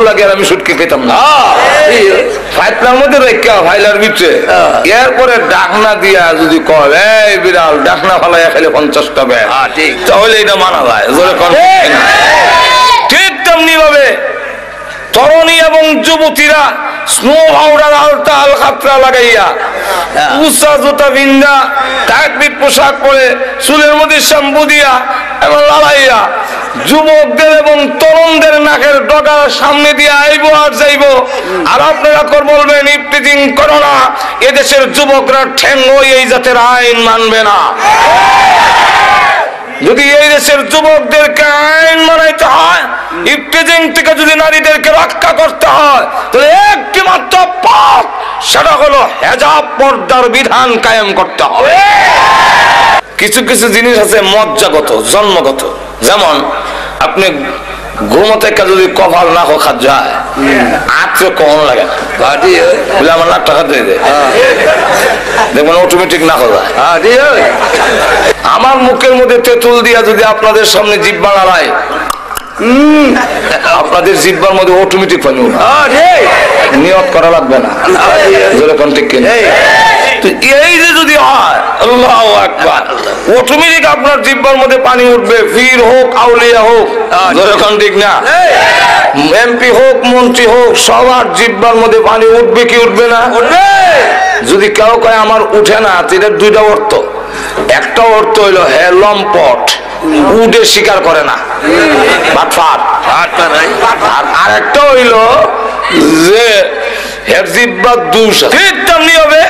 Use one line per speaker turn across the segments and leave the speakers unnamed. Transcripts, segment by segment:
লাগে আর আমি সুটকি পেতাম না ফাইটলার মধ্যে রেখা ফাইলার ভিতরে এরপরে ডাকনা দিয়া যদি কয় এই বিড়াল ডাকনা ফালাইয়া খেলে 50 টাকা তাহলে এটা মানা যায় ঠিক তেমনি ভাবে তরুণী এবং যুবতীরা স্নো পাউডার আলতা আল খাতরা লাগাইয়া উঁচা জুতা বিন্দা টাইট পোশাক পরে চুলের মধ্যে শ্যাম্পু দিয়া এবং লাগাইয়া যুবকদের এবং তরুণদের নাকের ডগার সামনে দিয়ে আইবো আর যাইবো আর আপনারা বলবেন ইফতিজিং করো না। এদেশের যুবকরা ঠেঙ্গো এই জাতের আইন মানবে না। যদি এই দেশের যুবকদেরকে আইন মানাইতে হয়, ইফতিজিং থেকে যদি নারীদেরকে রক্ষা করতে হয়, তাহলে একটি মাত্র পথ, সেটা হলো হেজাব পর্দার বিধান কায়েম করতে হবে। কিছু কিছু জিনিস আছে মজ্জাগত, জন্মগত। যেমন আপনি ঘুমোতে যদি কপাল না খাত যায় আত্রে কখন লাগে না বলে আমার নাক টাকা দিয়ে দেয়, দেখবেন অটোমেটিক না যায়। আমার মুখের মধ্যে তেঁতুল দিয়া যদি আপনাদের সামনে জিহ্বা নাড়ায়, আপনাদের জিহ্বার মধ্যে অটোমেটিক পানি নিয়ত করা লাগবে না। যেরকম ঠিক কিনা এই যে যদি হয় আল্লাহু আকবার, অটোমেটিক আপনার জিহ্বার মধ্যে পানি উঠবে। পীর হোক আউলিয়া হোক, যেরকম ঠিক না, এমপি হোক মন্ত্রী হোক, সবার জিহ্বার মধ্যে পানি উঠবে কি উঠবে না? যদি কেউ কয় আমার উঠে না, এটার দুইটা অর্থ। একটা অর্থ হইলো হে লম্পট, উঠে স্বীকার করে না, আর একটা হইলো যে হের জিহ্বার দোষ। ঠিক তেমনি হবে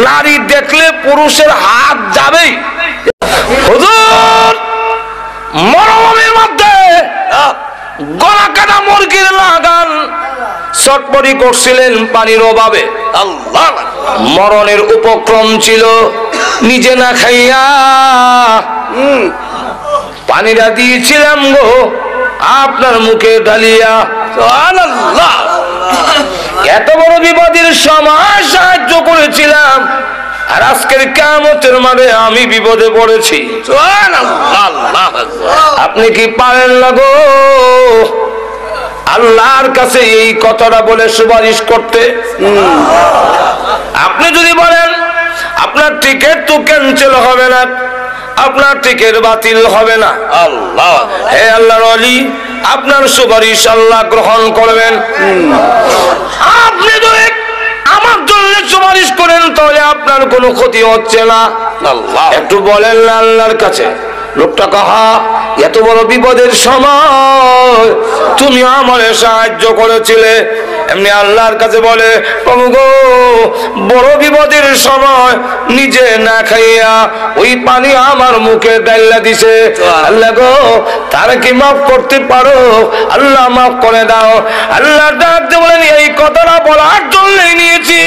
নারী দেখলে পুরুষের হাত যাবেই। হুজুর মরমের মধ্যে গলা কাটা মুরগির লাগান চটপটি করছিলেন পানির অভাবে। আল্লাহ, মরণের উপক্রম ছিল, নিজে না খাইয়া পানিটা দিয়েছিলাম গো আপনার মুখে ঢালিয়া। সুবহানাল্লাহ, এত বড় বিপদের সময় সাহায্য করেছিলাম, আর আজকের কিয়ামতের মাঠে আমি বিপদে পড়েছি। সুবহানাল্লাহ, আপনি কি পারেন না গো আল্লাহর কাছে এই কথাটা বলে সুপারিশ করতে? আপনি যদি বলেন আপনার টিকিট তো ক্যান্সেল হবে না, আপনার টিকিট বাতিল হবে না, আল্লাহ হে আল্লাহর ওলি আপনার সুপারিশ আল্লাহ গ্রহণ করবেন। আপনি যদি আমার জন্য সুপারিশ করেন তাহলে আপনার কোনো ক্ষতি হচ্ছে না। আল্লাহ একটু বলেন না আল্লাহর কাছে, লোকটা কাহা এত বড় বিপদের সময় তুমি আমারে সাহায্য করেছিলে। এমনি আল্লাহর কাছে বলে প্রভু গো বড় বিপদের সময় নিজে না খাইয়া ওই পানি আমার মুখে ডাইলা দিছে, আল্লাহ গো তার কি মাফ করতে পারো? আল্লাহ মাফ করে দাও। আল্লাহ ডাকতে বলেন এই কথাটা বলার জন্যই নিয়েছি,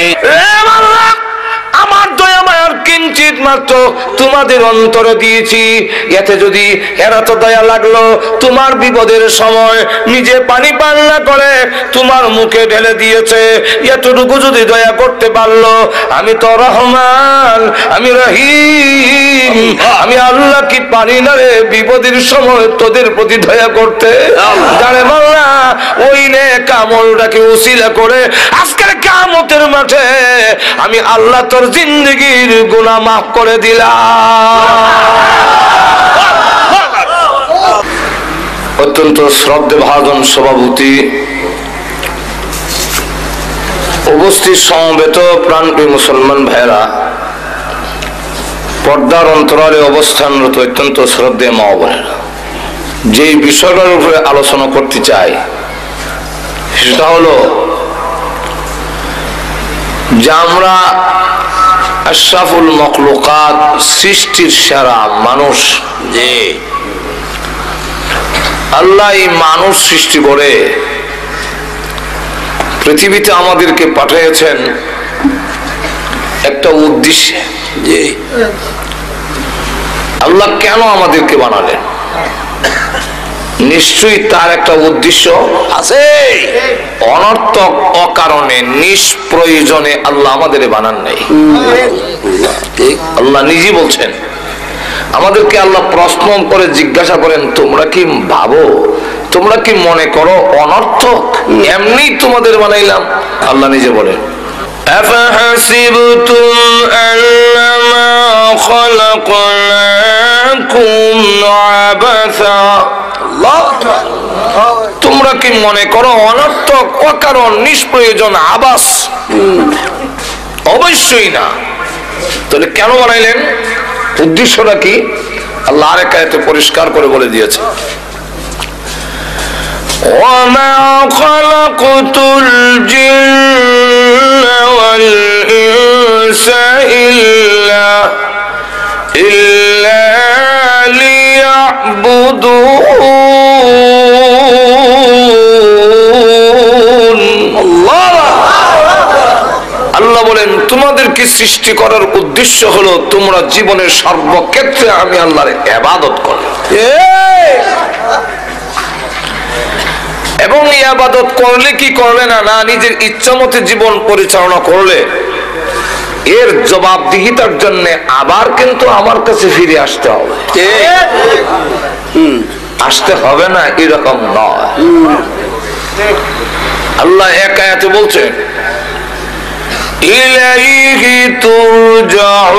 আমার দয়া মায়ার কিঞ্চিত মাত্র তোমাদের অন্তরে দিয়েছি, এতে যদি এরা তো দয়া লাগলো তোমার বিপদের সময় নিজে পানি পান না করে তোমার মুখে ঢেলে দিয়েছে, এতটুকু যদি দয়া করতে পারলো, আমি তো রহমান, আমি রহিম, আমি আল্লাহ কি পারি না রে বিপদের সময় তোদের প্রতি দয়া করতে? জানে বাংলা ওই নে কামলটাকে উসিলা করে আজকের কিয়ামতের মাঠে আমি আল্লাহ তোর জিন্দগির গুনাহ মাফ করে দিলাম। অত্যন্ত শ্রদ্ধেভাজন সভাপতি, উপস্থিত সমবেত প্রাণপ্রিয় মুসলমান ভাইরা, পর্দার অন্তরালে অবস্থানরত অত্যন্ত শ্রদ্ধেয় মা বোনেরা, যে বিষয়টার উপরে আলোচনা করতে চাই সেটা হলো যে আমরা আশরাফুল মখলুকাত, সৃষ্টির সেরা মানুষ, যে আল্লাহ এই মানুষ সৃষ্টি করে পৃথিবীতে আমাদেরকে পাঠিয়েছেন একটা উদ্দেশ্যে। যে আল্লাহ কেন আমাদেরকে বানালেন, নিশ্চয়ই তার একটা উদ্দেশ্য আছে। অনর্থক অকারণে নিষ্প্রয়োজনে আল্লাহ আমাদের বানান নাই। আল্লাহ নিজে বলছেন, আমাদেরকে আল্লাহ প্রশ্ন করে জিজ্ঞাসা করেন তোমরা কি ভাবো তোমরা কি মনে করো অনর্থক? এমনি তোমাদের বানাইলাম। আল্লাহ নিজে বলেন أفحسبتم أنما خلقناكم عبثا তোমরা কি মনে করো অনর্থক, অকারণ, নিষ্প্রয়োজন, আবাস? অবশ্যই না। তাহলে কেন বানাইলেন? উদ্দেশ্যটা কি? আল্লাহ আরেক আয়াতে পরিষ্কার করে বলে দিয়েছে وَمَا خَلَقْتُ الْجِنَّ وَالْإِنسَ إِلَّا لِيَعْبُدُونَ আল্লাহ বলেন তোমাদেরকে সৃষ্টি করার উদ্দেশ্য হলো তোমরা জীবনের সর্বক্ষেত্রে আমি আল্লাহর ইবাদত করো, এবং ইবাদত করলে কি করলে না, না নিজের ইচ্ছামতে জীবন পরিচালনা করলে এর জবাবদিহিতার জন্য আবার কিন্তু আমার কাছে ফিরে আসতে হবে। আসতে হবে না এরকম নয়। আল্লাহ এক আয়াতে বলছেন ইলাইহি তুরজাউন,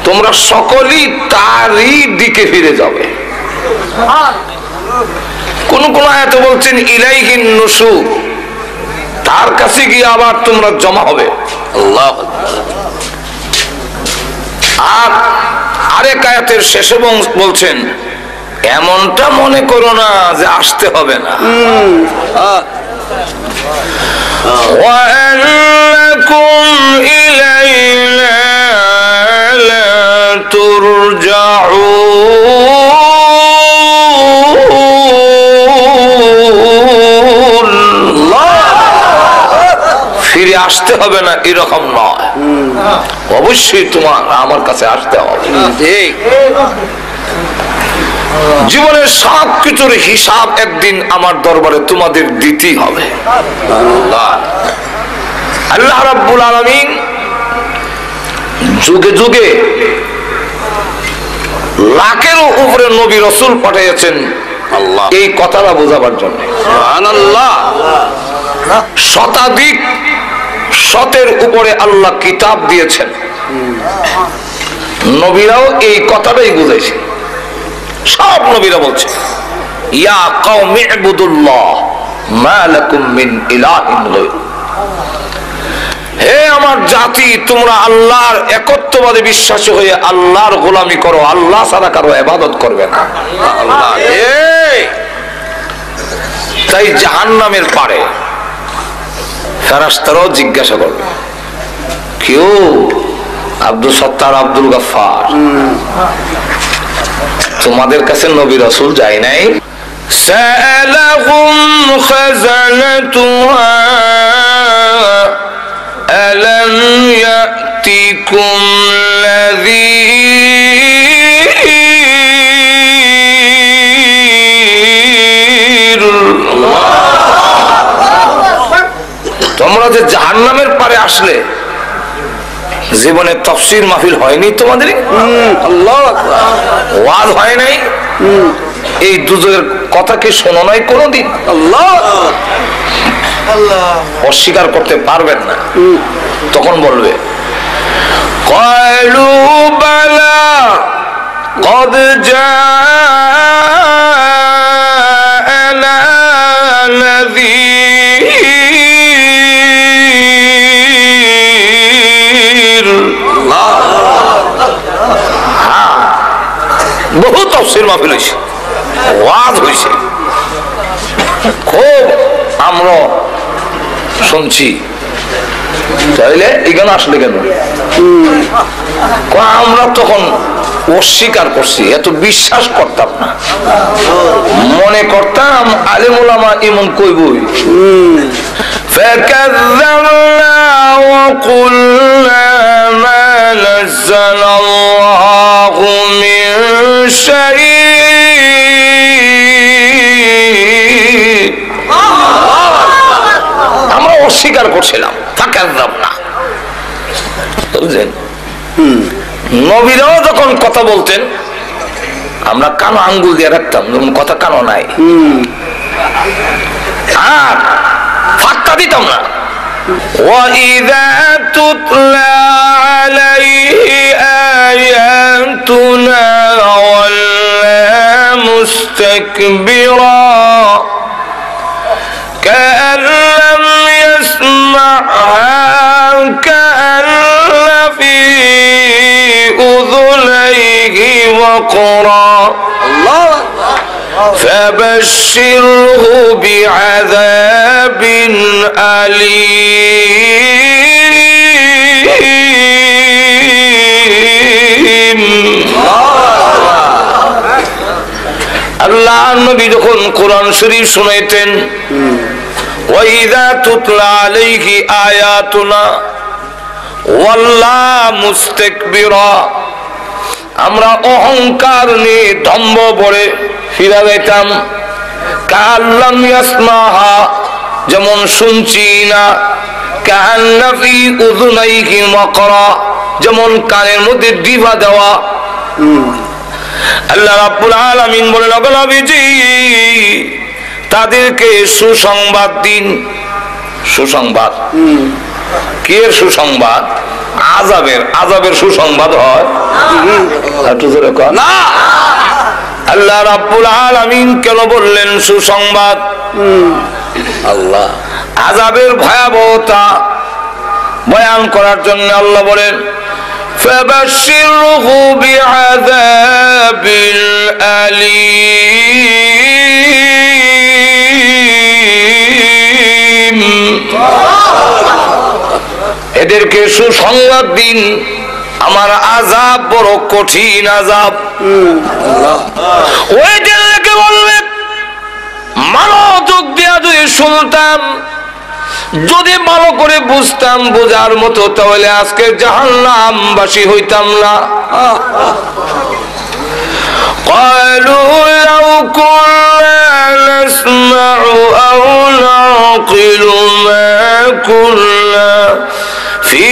তোমরা সকলেই তারই দিকে ফিরে যাবে। কোন কোন আয়াতে বলছেন ইলাইহিন নুশুর, তার কাছে গিয়ে আবার তোমরা জমা হবে। আল্লাহ। আর আরেক আয়াতের শেষে বলছেন এমনটা মনে করো না যে আসতে হবে না। وَأَنَّكُمْ إِلَيْنَا لَا تُرْجَعُونَ, ফিরে আসতে হবে না এরকম নয়, অবশ্যই তোমার আমার কাছে আসতে হবে। জীবনের সব কিছুর হিসাব একদিন আমার দরবারে তোমাদের দিতেই হবে। আল্লাহ রাব্বুল আলামিন যুগে যুগে লাখেরও উপরে নবী রাসূল পাঠিয়েছেন এই কথাটা বোঝাবার জন্য। সুবহানাল্লাহ। শতাধিক শতের উপরে আল্লাহ কিতাব দিয়েছেন, নবীরাও এই কথাটাই বুঝাইছে। সব নবীরা বলছে ইয়া কওমি ইবুদুল্লাহ মা লাকুম মিন ইলাহিন গায়রু, হে আমার জাতি তোমরা আল্লাহর একত্ববাদে বিশ্বাসী হয়ে আল্লাহর গোলামি করো, আল্লাহ ছাড়া কারো ইবাদত করবে না। তাই জাহান্নামের পারে ফেরেশতারাও জিজ্ঞাসা করবে কেউ আব্দুল সত্তার, আব্দুল গফফার, তোমাদের কাছে নবী রাসূল যায় নাই? সালাহুম খাযানাতুহা আলাম ইয়াতিকুম নাযীর, তোমরা যে জাহান্নামের পারে আসলে জীবনে তাফসীর মাহফিল হয়নি তোমাদের? আল্লাহু আকবার। ওয়াজ হয় নাই? এই দুজকের কথা কি শোনো নাই কোনদিন? আল্লাহ। অস্বীকার করতে পারবেন না, তখন বলবে ক্বালু বালা ক্বাদ জাআনা নাযীর। বহু তাফসীর মাহফিল হয়েছে, ওয়াজ হয়েছে, খুব আমরা শুনছি। তাইলে এখানে আসলে কেন? আমরা তখন অস্বীকার করছি, এত বিশ্বাস করতাম না, মনে করতাম আলেম ওলামা এমন কইবই। فكذبنا وقلنا ما نزل الله من شيء, আমরা অস্বীকার করছিলাম। ফাকাযযাবনা, বুঝলেন? নবীরাও যখন কথা বলতেন আমরা কানো আঙ্গুল দিয়ে রাখতাম, যখন কথা কানো নাই আর ফাত্তা দিতাম না। وَإِذَا تُتْلَى عَلَيْهِ آيَاتُنَا وَلَّى مُسْتَكْبِرًا كَأَن لَّمْ يَسْمَعْهَا كَأَنَّ فِي أُذُنَيْهِ وَقْرًا فبشره بعذاب أليم আল্লাহ নবী যখন কোরআন শরীফ শুনাইতেন ওয়াইদা তুতলা আলাইহি আয়াতুনা ওয়াল্লা মুস্তাকবিরা, আমরা অহংকার নিয়ে দম্ভ পড়ে ফিরে যাইতাম। কাল্লাম ইয়াসমাহা, যেমন শুনছি না। কান্না ফি উযুনাইহি ওয়াকরা, যেমন কানের মধ্যে ডিভা দেওয়া। আল্লাহ রাব্বুল আলামিন বলেন, ওগো নবীজি তাদেরকে সুসংবাদ দিন। সুসংবাদ কি এর সুসংবাদ? আযাবের সুসংবাদ হয় একটু জোরে কর না। আল্লাহ রাব্বুল আলামিন কেন বললেন সুসংবাদ? আল্লাহ আযাবের ভয়াবহতা বয়ান করার জন্য আল্লাহ বলেন ফাবাশশিরহু বিআযাবিল আলীম, এদেরকে সুসংবাদ দিন, আমার আযাব বড় কঠিন আযাব। ওই দিনকে বলবে মনোযোগ দিয়া যদি শুনতাম, যদি ভালো করে বুঝতাম, বোঝার মতো, তাহলে আজকে জাহান্নামবাসী হইতাম না। قالوا لو كنا نسمع أو نعقل ما كنا في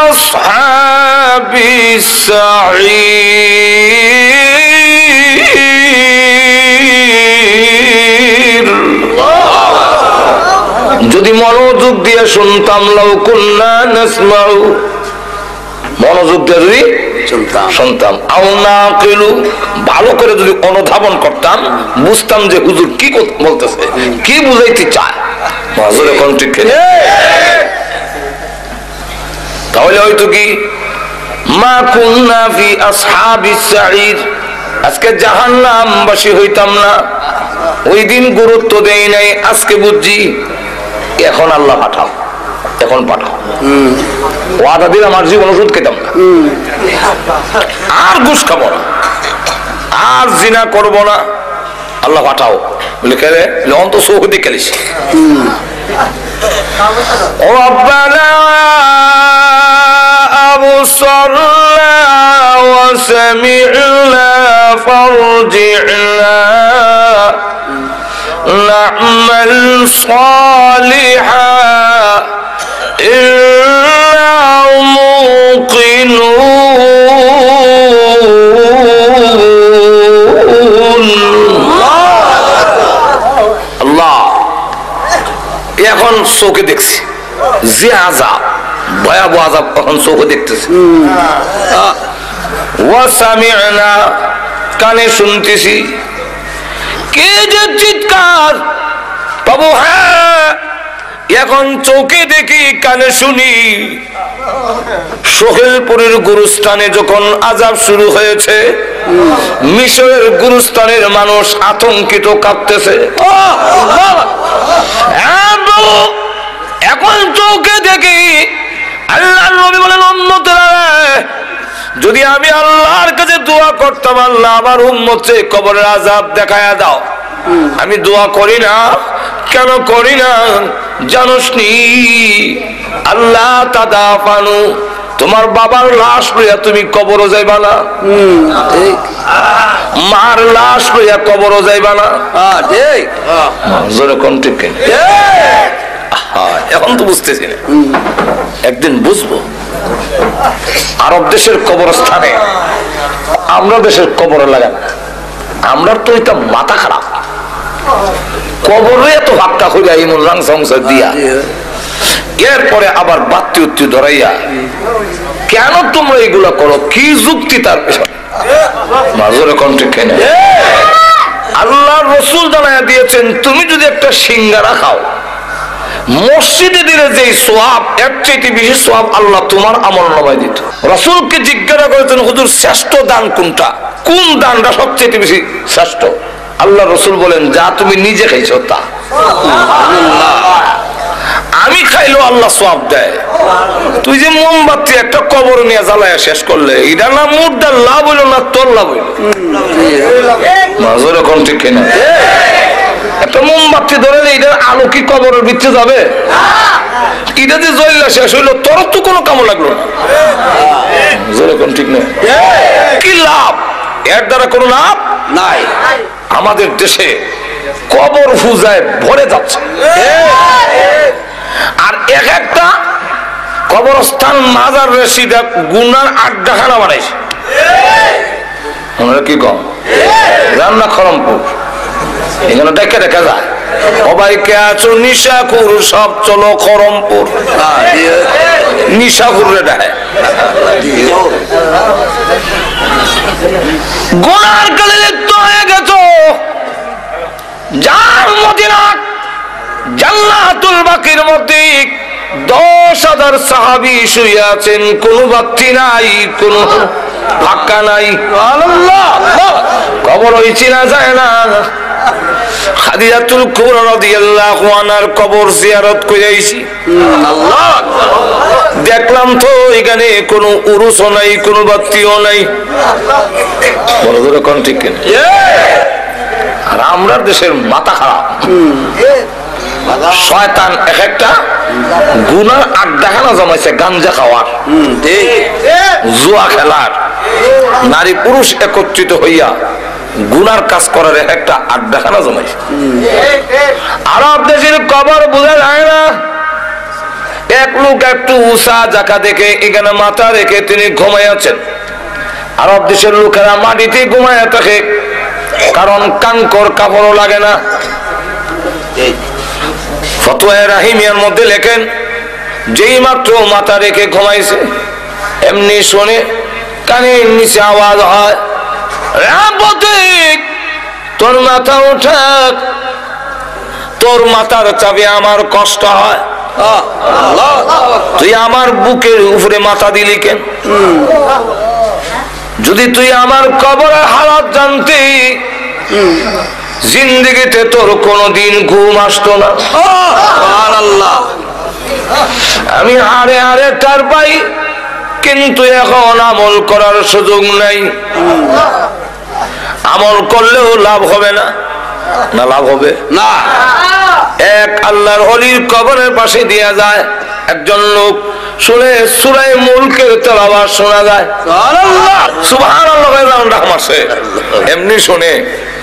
أصحاب السعير, যদি মনোযোগ দিয়ে শুনতাম, লাউ কুন্না নাসমাউ, মনোযোগ দিয়ে যদি শুনতাম, আও নাকিলু, ভালো করে যদি অনুধাবন করতাম, বুঝতাম যে হুজুর কি বলতেছে, কি বুঝাইতে চায়, কোন ঠিক তাহলে হয়তো কি মা কুন্না ফি আসহাবিস সাঈর, আজকে জাহান্নামবাসী হইতাম না। ওই দিন গুরুত্ব দেই নাই, আজকে বুঝছি। এখন আল্লাহ পাঠাও, এখন পাঠাও। ওয়াদা দিলাম আর জীবন ওষুধ খেতাম না, আর ঘুষ খাবো না, আর জিনা করবো না, আল্লাহ পাঠাও। বলে কে রে? অন্ত সৌদি খেলিস। ربنا أبصرنا وسمعنا فارجعنا نعمل صالحا إنا موقنون। আল্লাহ এখন চোখে দেখছি যে আযাব, ভয়াবহ আযাব, এখন চোখে দেখতেছি। ওয়াসামি'না, কানে শুনতেছি। কে যে চিৎকার বাবু, হ্যাঁ এখন চোখে দেখি, কানে শুনি। সোহেলপুরের গুরুস্থানে যখন আযাব শুরু হয়েছে, মিশরের গুরুস্থানের মানুষ আতঙ্কিত, কাঁপতেছে। এখন চোখে দেখি। আল্লাহর নবী বলেন, উম্মতেরা, যদি আমি আল্লাহর কাছে দোয়া করতাম, আল্লাহ আমার উম্মতকে কবরের আযাব দেখায়া দাও, আমি দোয়া করি না। কেন করি না জানোস নি? আল্লাহ তাদাফানু, তোমার বাবার লাশ লইয়া তুমি কবরও যাইবা না, মার লাশ লইয়া কবরও যাইবা না। জোরে কোন ঠিক? এখন তো বুঝতেছি না, একদিন বুঝবো। আরব দেশের কবরস্থানে আমরা দেশের কবরে লাগান, আমরা তো এটা মাথা খারাপ, কবরে এত হাক্কা হইয়া ইমন রাং সংসার দিয়া, এরপরে আবার বাত্তি উত্তি ধরাইয়া কেন তোমরা এগুলা করো, কি যুক্তি তার পেছনে? মাজুরে কণ্ঠে কেনে আল্লাহ রসুল জানাইয়া দিয়েছেন, তুমি যদি একটা সিঙ্গারা খাও মসজিদে দিলে যে সোয়াব, এর চাইতে বেশি সোয়াব আল্লাহ তোমার আমল নামায় দিত। রাসূলকে জিজ্ঞাসা করেছেন, হুজুর শ্রেষ্ঠ দান কোনটা, কোন দানটা সবচেয়ে বেশি শ্রেষ্ঠ? আল্লাহ রসুল বলেন, যা তুমি নিজে খাইছো তা। আমি খাইলেও আল্লাহ সোয়াব দেয়। তুই যে মোমবাতি একটা কবর নিয়ে জ্বালায় শেষ করলে, এটা না মুর্দার লাভ হইল না তোর লাভ হইল? মাজুর এখন ঠিক কিনা? একটা মোমবাতি ধরে এটার আলো কি কবরের ভিতরে যাবে? এটা যে জ্বললা শেষ হইলো, তোর তো কোনো কাম লাগলো না। যেরকম ঠিক না, কি লাভ? এর দ্বারা কোনো লাভ নাই। আমাদের দেশে কবর পূজায় ভরে যাচ্ছে, আর এক একটা কবরস্থান মাজার রেসিদা গুনার আড্ডাখানা বানাইছে। কি কম রান্না খরমপুর এখানে দেখে দেখা যায়, সবাইকে আছো নিশাকুর, সব চলো খরমপুর। নিশাকুরে দেখে গোনার কালে লিপ্ত হয়ে গেছো, যার মদিনা জান্নাতুল বাকির মধ্যে 10,000 সাহাবী শুয়ে আছেন, কোন বাতি নাই, কোন ফাঁকা নাই। আল্লাহ, কবর ওই চিনা যায় না। খাদিজাতুল কুবরা রাদিয়াল্লাহু আনহার কবর জিয়ারত করে আইছি। আল্লাহ, দেখলাম তো এখানে কোনো উরুসও নাই, কোনো বাতিও নাই। বড় ধরে কোন ঠিক কিনা? আর আমরা দেশের মাথা খারাপ। শয়তান এক একটা গুনার আড্ডাখানা জমাইছে, গাঞ্জা খাওয়ার, জুয়া খেলার, নারী পুরুষ একত্রিত হইয়া গুনার কাজ করার এক একটা আড্ডাখানা জমাইছে। আরব দেশের কবর বোঝা যায় না। এক লোক একটু উষা জায়গা দেখে এখানে মাথা রেখে তিনি ঘুমাইয়াছেন। আরব দেশের লোকেরা মাটিতে ঘুমাইয়া থাকে, কারণ কাঙ্কর কাপড়ও লাগে না। ফতোয়া রাহিমিয়ার মধ্যে লেখেন, যেই মাত্র মাথা রেখে ঘুমাইছে এমনি শোনে কানের নিচে আওয়াজ হয়, তোর মাথা উঠাক, তোর মাথার চাপে আমার কষ্ট হয়, তুই আমার বুকের উপরে মাথা দিলি কেন? যদি তুই আমার কবরের হালাত জানতি, জিন্দেগিতে তোর কোনদিন ঘুম আসতো না। আমি হারে হারে টার পাই, কিন্তু এখন আমল করার সুযোগ নাই। আমল করলেও লাভ হবে না। না লাভ হবে না। এক আল্লাহর ওলির কবরের পাশে দিয়া যায় একজন লোক, শুনে সূরা মুলকের তেলাওয়াত শোনা যায়। সুবহানাল্লাহ, এমনি শুনে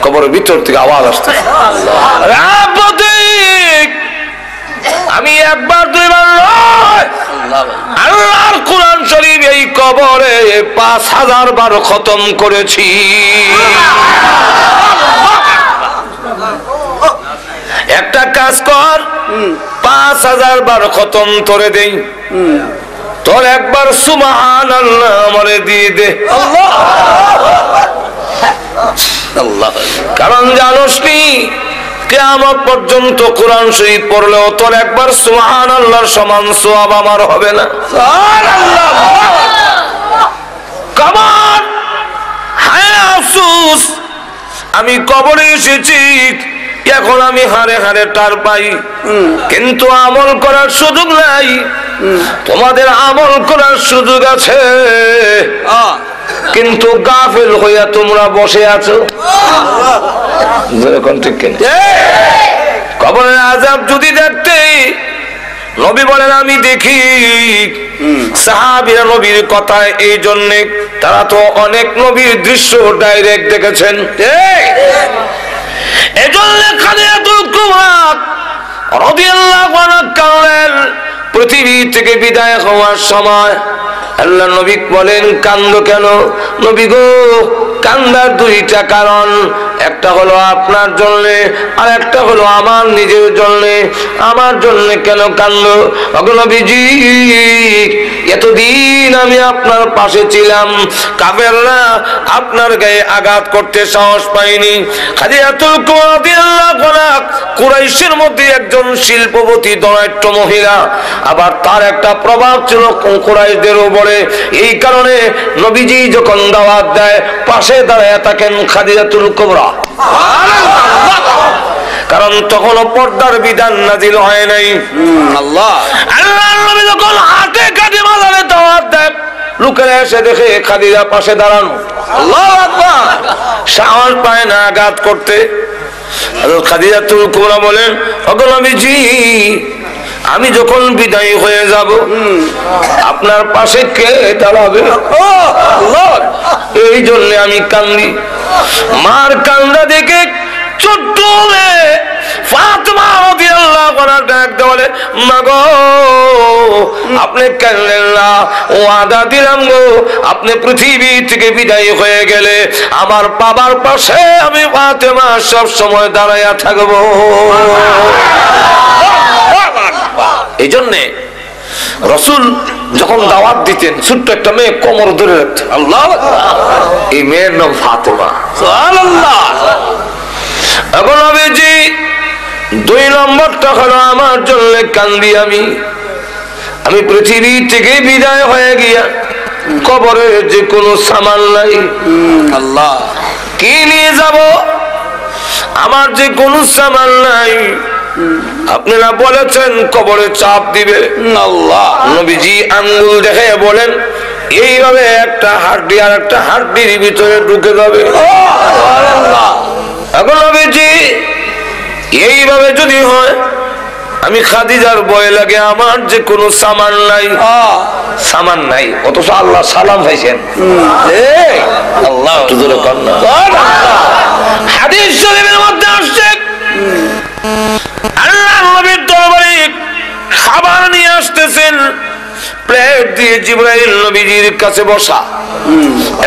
কবরের ভিতর থেকে আওয়াজ আসছে, আমি একবার দুইবার নয়, আল্লাহর কোরআন শরীফ এই কবরে 5000 বার খতম করেছি। একটা কাজ কর, 5000 বার খতম করে দেই, তোর একবার সুবহানাল্লাহ আমারে দিয়ে দে। কারণ জানোস নি, কিয়ামত পর্যন্ত কোরআন শরীফ পড়লেও তোর একবার সুবহানাল্লাহর সমান সওয়াব আমার হবে না। সুবহানাল্লাহ। কবর, হায় আফসোস, আমি কবরে এসেছি, এখন আমি হারে হারে টার পাই, কিন্তু আমল করার সুযোগ নাই। তোমাদের আমল করার সুযোগ আছে, কিন্তু গাফেল হইয়া তোমরা বসে আছো। কবরের আযাব যদি দেখতে, নবী বলেন আমি দেখি। সাহাবীরা নবীর কথায় এই জন্যে, তারা তো অনেক নবীর দৃশ্য ডাইরেক্ট দেখেছেন। এজন্য খাদিজাতুল কুবরা রাদিয়াল্লাহু আনহা কালের পৃথিবী থেকে বিদায় হওয়ার সময় আল্লাহ নবী বলেন, কান্দো কেন? নবী গো, কান্দার দুইটা কারণ, একটা হলো আপনার জন্য, আর একটা হলো আমার নিজের জন্য। আমার জন্য কেন কান্দো? ওগো নবীজি, এতদিন আমি আপনার পাশে ছিলাম, কাফেররা আপনার গায়ে আঘাত করতে সাহস পাইনি। খাদিজাতুল কুবরা রাদিয়াল্লাহু আনহা কুরাইশের মধ্যে একজন শিল্পপতি দনাঢ্য মহিলা, আবার তার একটা প্রভাব ছিল কুরাইশদের উপরে। এই কারণে নবীজি যখন দাওয়াত দেয় পাশে দাঁড়ায় থাকেন খাদিজাতুল কুবরা, কারণ তখনও পর্দার বিধান নাযিল হয় নাই। আল্লাহর নবী যখন হাতে কাঁধে মাজারে দাওয়াত দেয়, লোকেরা এসে দেখে খাদিজা পাশে দাঁড়ানো, আল্লাহু আকবার, সাহস পায় না আঘাত করতে। খাদিজাতুল কুবরা বলেন, ওগো নবীজি, আমি যখন বিদায় হয়ে যাব আপনার পাশে কে দাঁড়াবে? এই জন্য আমি কান্দি। মার কান্দা দেখে ছোট্ট মেয়ে ফাতেমা রাদিয়াল্লাহু আনহা ডাক দেওয়ালে, মা গো, আপনি কাঁদলেন না, ওয়াদা দিলাম গো, আপনি পৃথিবী থেকে বিদায় হয়ে গেলে আমার বাবার পাশে আমি ফাতেমা সব সময় দাঁড়াইয়া থাকবো। এই জন্যে রাসূল যখন দাওয়াত দিতেন, ছোট্ট একটা মেয়ে কোমর ধরে রাখতেন। আল্লাহু আকবার। এই মেয়ের নাম ফাতেমা। সুবহানাল্লাহ। এখন নবীজি দুই নম্বরটা হলো আমার জন্য কান্দি আমি পৃথিবী থেকে বিদায় হয়ে গিয়া কবরে যে কোনো সামান নাই, আল্লাহ কি নিয়ে যাব? আমার যে কোনো সামান নাই। আপনারা বলেছেন কবরে চাপ দিবে, আল্লাহ নবীজি আঙ্গুল দেখে বলেন, এইভাবে একটা হাড্ডি আর একটা হাড্ডির ভিতরে ঢুকে যাবে। এখন নবীজি এইভাবে যদি হয়, আমি খাদিজার ভয় লাগে, আমার যে কোনো সামান নাই, অথচ আল্লাহ সালাম পাইছেন। আল্লাহ হাদিস শরীফের মধ্যে আসছে, আল্লাহ নবীর দরবারে খাবার নিয়ে আসতেছেন, প্লেট দিয়ে জিবরাইল নবীজির কাছে বসা।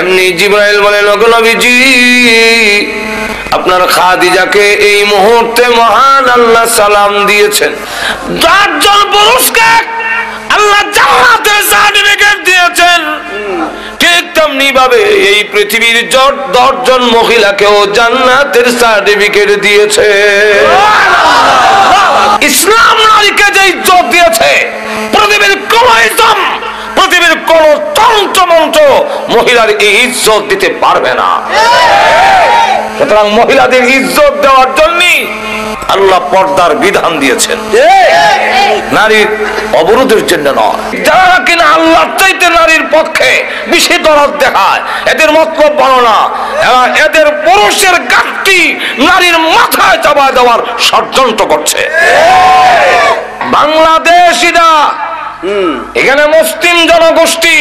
এমনি জিবরাইল বলেন, ওগো নবীজি, আপনার খাদিজাকে এই মুহূর্তে মহান আল্লাহ সালাম দিয়েছেন। 10 জন পুরুষকে আল্লাহ জান্নাতের সার্টিফিকেট দিয়েছেন, ঠিক তেমনি ভাবে এই পৃথিবীর 10 জন মহিলাকেও জান্নাতের সার্টিফিকেট দিয়েছে। ইসলাম নারীকে যে ইজ্জত দিয়েছে, পৃথিবীর কোন ইসলাম, পৃথিবীর কোন তন্ত্র মন্ত্র মহিলার এই ইজ্জত দিতে পারবে না। সুতরাং মহিলাদের ইজ্জত দেওয়ার জন্য আল্লাহ পর্দার বিধান দিয়েছেন, নারীর অবরোধের জন্য নয়। যারা কিনা আল্লাহর চাইতে নারীর পক্ষে বেশি দরদ দেখায়, এদের মতলব ভালো না, এদের পুরুষের গাঁটটি নারীর মাথায় চাপা দেওয়ার ষড়যন্ত্র করছে। বাংলাদেশিরা এখানে মুসলিম জনগোষ্ঠী,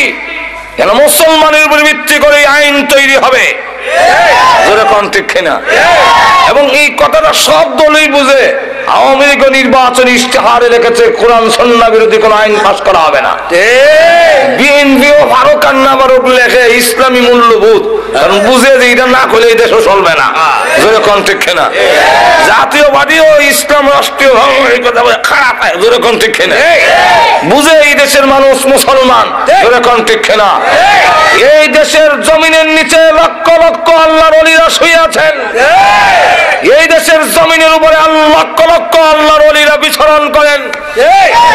এখানে মুসলমানের উপর ভিত্তি করে আইন তৈরি হবে, এবং এই কথাটা সব দলই বুঝে। আওয়ামী লীগ নির্বাচন ইশতেহারে লিখেছে কোরআন সুন্নাহ বিরোধী কোন আইন পাস করা হবে না। বিএনপিও ফারুক আর নাবারক লেখে ইসলামী মূল্যবোধ, কারণ বুঝে যে এটা না করলে এই দেশও চলবে না। যেরকম ঠিক না, জাতীয় পার্টিও ইসলাম রাষ্ট্রীয় খারাপ, যেরকম ঠিক না, বুঝে এই দেশের মানুষ মুসলমান, যেরকম ঠিক না। এই দেশের জমিনের নিচে লক্ষ লক্ষ আল্লাহর ওলিরা শুয়ে আছেন, এই দেশের জমিনের উপরে লক্ষ লক্ষ আল্লাহর ওলিরা বিচরণ করেন,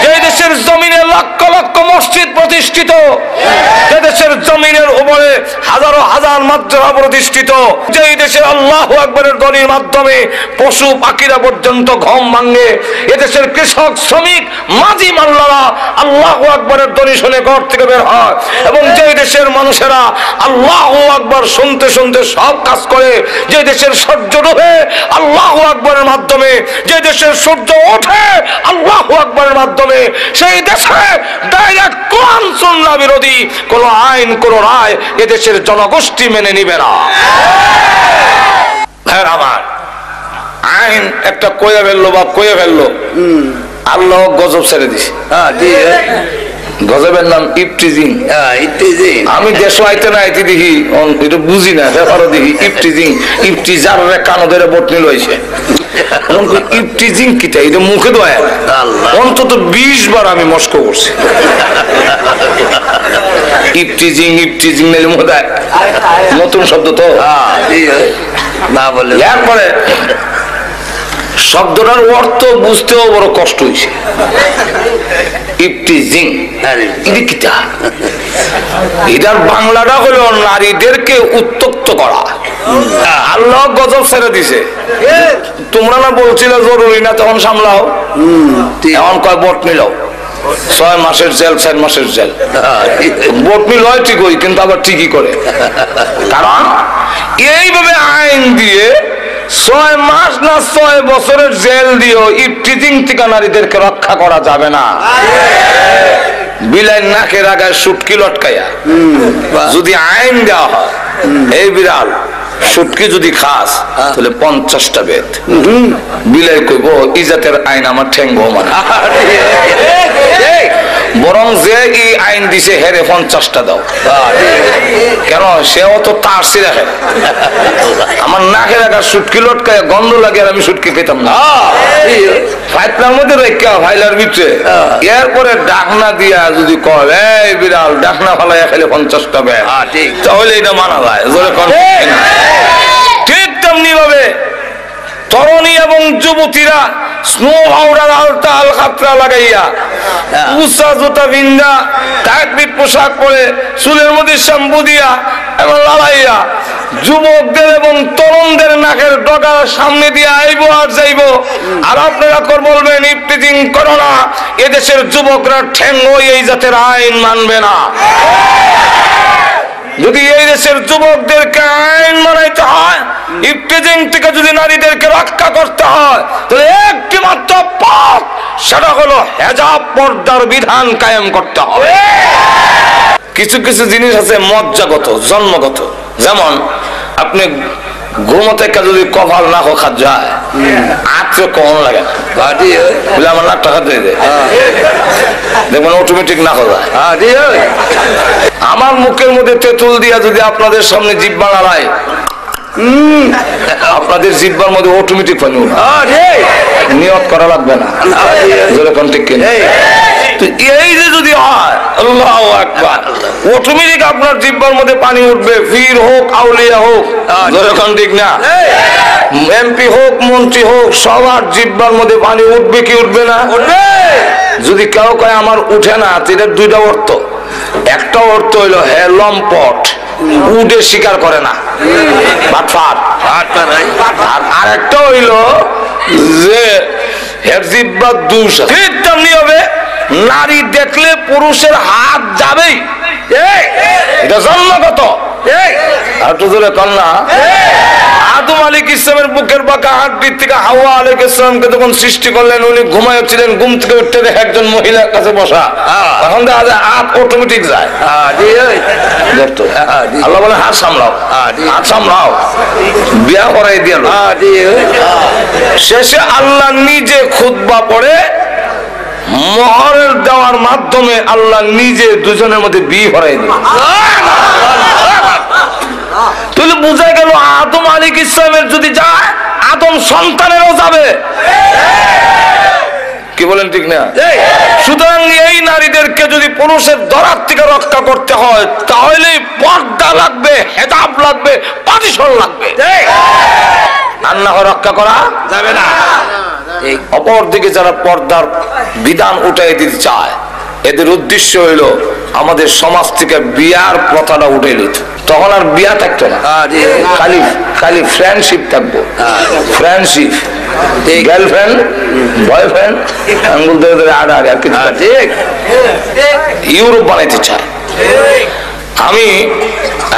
যে দেশের জমিনে লক্ষ লক্ষ মসজিদ প্রতিষ্ঠিত, যে দেশের জমিনের উপরে হাজারো হাজার মাদ্রাসা প্রতিষ্ঠিত, যে দেশে আল্লাহু আকবারের ধ্বনির মাধ্যমে পশু পাখিরা পর্যন্ত ঘুম ভাঙে, এদেশের কৃষক শ্রমিক মাঝি মাল্লারা আল্লাহু আকবারের ধ্বনি শুনে ঘর থেকে বের হয়, এবং যে দেশের মানুষেরা আল্লাহু আকবার শুনতে শুনতে সব কাজ করে, যে দেশের সূর্য ডুবে আল্লাহু আকবারের মাধ্যমে, যে দেশের সূর্য ওঠে আল্লাহু আকবারের মাধ্যমে, সেই দেশে ডাইরেক্ট কোরআন সুন্নাহ বিরোধী কোন আইন কোন রায় এদেশের জনগোষ্ঠী মেনে নিবে না। আমার আইন একটা কয়ে ফেললো বা কয়ে ফেললো, আল্লাহ গজব ছেড়ে দিছে। গজবের নাম ইফটিজিং। আমি দেশ আইতে না আইতে দেখি এটা বুঝি না, ব্যাপারও দেখি ইফটিজিং ইফটিজার কানো ধরে বটনি লইছে। ইফটিজিং কিটা এটা মুখে দোয়া অন্তত 20 বার আমি মস্ক করছি। ইফটিজিং ইফটিজিং নাইলে মোদায় নতুন শব্দ তো না বলে। এরপরে শব্দটার অর্থ বুঝতেও বড় কষ্ট হয়েছে। ইফটিজিং এটার বাংলাটা হলো নারীদেরকে উত্তক্ত করা। আল্লাহ গজব ছেড়ে দিছে। তোমরা না বলছিলে জরুরি না, তখন সামলাও। এখন কয় বটনি লও, 6 মাসের জেল 4 মাসের জেল। বটনি লয় ঠিকই, কিন্তু আবার ঠিকই করে। কারণ এইভাবে আইন দিয়ে 6 মাস না 6 বছরের জেল দিও ইফটিজিং থেকে নারীদেরকে রক্ষা করা যাবে না। বিলাই নাকের আগায় সুটকি লটকাইয়া যদি আইন দেওয়া হয়, এই বিড়াল সুটকি যদি খাস তাহলে 50টা বেদ। বিলাই কইব ইজাতের আইন আমার ঠেঙ্গো মানে, বরং যে এই আইন দিছে হেরে 50টা দাও। কেন সে অত তারসি রাখে? আমার নাকের আগা সুটকি লটকায় গন্ধ লাগে আর আমি সুটকি খেতাম না। ফাইলার মধ্যে রেখা ফাইলার ভিতরে এরপরে ডাকনা দিয়া যদি কয় এই বিড়াল ডাকনা ফালাইয়া খেলে 50টা বেদ, তাহলে এটা মানা যায়। ঠিক তেমনি ভাবে তরুণী এবং যুবতীরা স্নো পাউডার আলতা আল খাতরা লাগাইয়া উঁচা জুতা বিন্দা টাইট পোশাক পরে চুলের মধ্যে শ্যাম্পু দিয়া এবং লাগাইয়া যুবকদের এবং তরুণদের নাকের ডগার সামনে দিয়ে আইবো আর যাইবো। আর আপনারা বলবেন ইফটিজিং করো না, এদেশের যুবকরা ঠেঙ্গো এই জাতের আইন মানবে না। যদি এই দেশের যুবকদেরকে আইন মানাইতে হয়, ইফটিজিং থেকে যদি নারীদেরকে রক্ষা করতে হয়, তাহলে একটি মাত্র পথ, সেটা হলো হেজাব পর্দার বিধান কায়েম করতে হবে। কিছু কিছু জিনিস আছে মজ্জাগত, জন্মগত। যেমন আপনি ঘুমোতে যদি কপাল না খাত যায় আত্রে কম লাগে না, বলে আমার নাক টাকা দিয়ে দেয়, দেখবেন অটোমেটিক না যায়। আমার মুখের মধ্যে তেঁতুল দিয়া যদি আপনাদের সামনে জিহ্বা নাড়ায়, আপনাদের জিহ্বার মধ্যে অটোমেটিক পানি নিয়ত করা লাগবে না। যেরকম ঠিক কিনা এই যে যদি হয় আল্লাহু আকবার, অটোমেটিক আপনার জিহ্বার মধ্যে পানি উঠবে। পীর হোক আউলিয়া হোক, যেরকম ঠিক না, এমপি হোক মন্ত্রী হোক, সবার জিহ্বার মধ্যে পানি উঠবে কি উঠবে না? যদি কেউ কয় আমার উঠে না, এটার 2টা অর্থ। একটা অর্থ হইলো হে লম্পট, উঠে স্বীকার করে না, আর আরেকটা হইল যে হের জিহ্বার দোষ আছে। ঠিক তেমনি হবে নারী দেখলে পুরুষের হাত যাবেই, এটা জন্মগত। কন্যা আদম আলাইহিস ইসলামের বুকের বাঁকা হাড়টির থেকে হাওয়া আলাইহিস ইসলামকে যখন সৃষ্টি করলেন, উনি ঘুমাচ্ছিলেন, ঘুম থেকে উঠতে দেখে একজন মহিলার কাছে বসা, তখন দেখা যায় হাত অটোমেটিক যায়। আল্লাহ বলে হাত সামলাও, হাত সামলাও, বিয়া করাই দিল। শেষে আল্লাহ নিজে খুতবা পড়ে মোহরের দেওয়ার মাধ্যমে আল্লাহ নিজে দুজনের মধ্যে বিয়ে করাই দিল। তাহলে বোঝা গেল আদম আলাইহিস ইসলামের যদি যায়, আদম সন্তানেরও যাবে। কি বলেন ঠিক না? সুতরাং এই নারীদেরকে যদি পুরুষের দরার থেকে রক্ষা করতে হয়, তাহলে পর্দা লাগবে, হেজাব লাগবে, পার্টিশন লাগবে, আর না হয় রক্ষা করা যাবে না। অপর দিকে যারা পর্দার বিধান উঠাই দিতে চায়, এদের উদ্দেশ্য হইল আমাদের সমাজ থেকে বিয়ার প্রথাটা উঠে নিত। তখন আর বিয়া থাকতো না, খালি খালি ফ্রেন্ডশিপ থাকবো। ফ্রেন্ডশিপ, গার্লফ্রেন্ড বয়ফ্রেন্ড, আঙ্গুল ধরে ধরে আড়া আড়ে আর কিছু। ইউরোপ বানাইতে চায়। আমি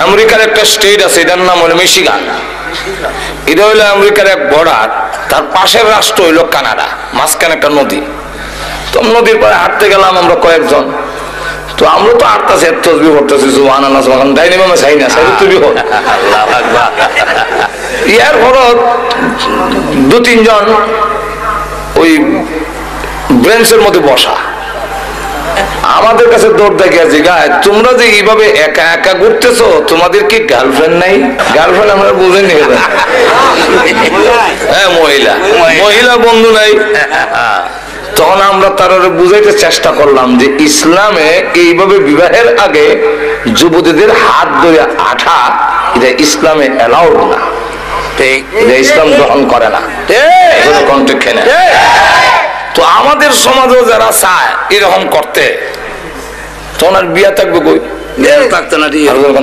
আমেরিকার একটা স্টেট আছে, এটার নাম হলো মিশিগান। এটা হইলো আমেরিকার এক বর্ডার, তার পাশের রাষ্ট্র হইলো কানাডা, মাঝখানে একটা নদী। তো নদীর পরে হাঁটতে গেলাম আমরা কয়েকজন, তো আমরা তো হাঁটতেছি, তসবিহ করতেছি, সুবহানাল্লাহ সুবহানাল্লাহ, ডাইনি মামা চাই না, চাই তুই হোক। ইয়ার পর 2-3 জন ওই ব্রেঞ্চের মধ্যে বসা। আমাদের কাছে দৌড় দেখে জিগায়, তোমরা যে এইভাবে একা একা ঘুরতেছো, তোমাদের কি গার্লফ্রেন্ড নাই? গার্লফ্রেন্ড আমরা বুঝেনি। হ্যাঁ, মহিলা মহিলা বন্ধু নাই। তখন আমরা তার বুঝাইতে চেষ্টা করলাম যে ইসলামে এইভাবে বিবাহের আগে যুবতীদের হাত ধরে আঠা, এটা ইসলামে এলাউড না, এটা ইসলাম গ্রহণ করে না। তো আমাদের সমাজেও যারা চায় এরকম করতে, তখন আর বিয়া থাকবে কই? থাকতে না,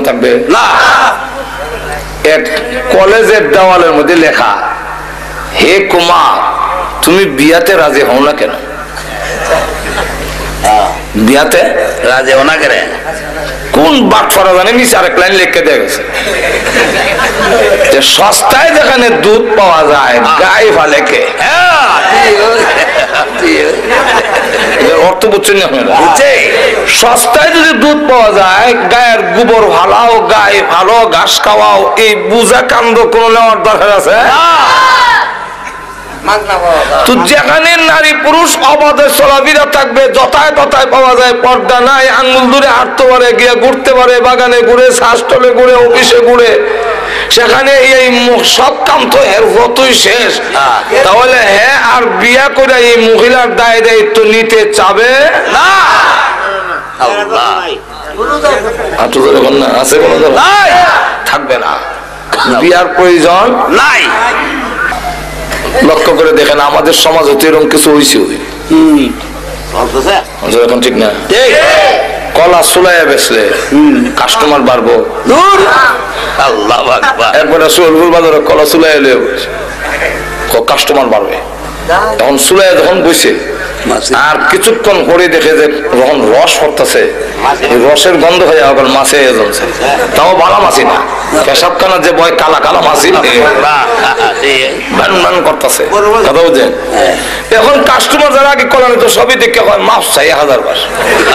থাকবে না। কলেজের দেওয়ালের মধ্যে লেখা, হে কুমার তুমি বিয়াতে রাজি হও না কেন? বিয়াতে রাজি হও না কেন? কোন বাটফারা জানে নিচে আরেক লাইন লিখে দেয়া গেছে যে সস্তায় যেখানে দুধ পাওয়া যায় গায়ে ফালে কে। অর্থ বুঝছেন না আপনারা? সস্তায় যদি দুধ পাওয়া যায়, গায়ের গোবর ভালাও, গায়ে ভালো ঘাস খাওয়াও, এই বুঝা কান্দ কোন নেওয়ার দরকার আছে? তো যেখানে নারী পুরুষ অবাধে চলাফেরা থাকবে, যথায় তথায় পাওয়া যায়, পর্দা নাই, আঙ্গুল দূরে হাঁটতে পারে, গিয়ে ঘুরতে পারে, বাগানে ঘুরে, শ্বাসটলে ঘুরে, অফিসে ঘুরে, সেখানে এই সব কাম তো এর হতই শেষ। তাহলে হ্যাঁ, আর বিয়া করে এই মহিলার দায় দায়িত্ব নিতে চাবে না। আছে কোন থাকবে না, বিয়ার প্রয়োজন নাই। লক্ষ্য করে দেখেন আমাদের সমাজ হতে এরকম কিছু হয়েছে এখন, ঠিক না? কলা সুলাইয়া বেচলে কাস্টমার বাড়বো, এরপরে সোলপুর বাজারে কলা সুলাইয়া কাস্টমার বাড়বে। তখন সুলাইয়া যখন বইছে আর কিছুক্ষণ পরে দেখে যে যখন রস পড়তেছে, রসের গন্ধ হয়ে আবার মাছে জমছে, তাও ভালো মাছি না, পেশাবখানা যে বয় কালা কালা মাছি করতেছে, কথা বুঝছেন? এখন কাস্টমার যারা আগে কলা নিত সবই দেখে হয় মাছ চাই 1000 বার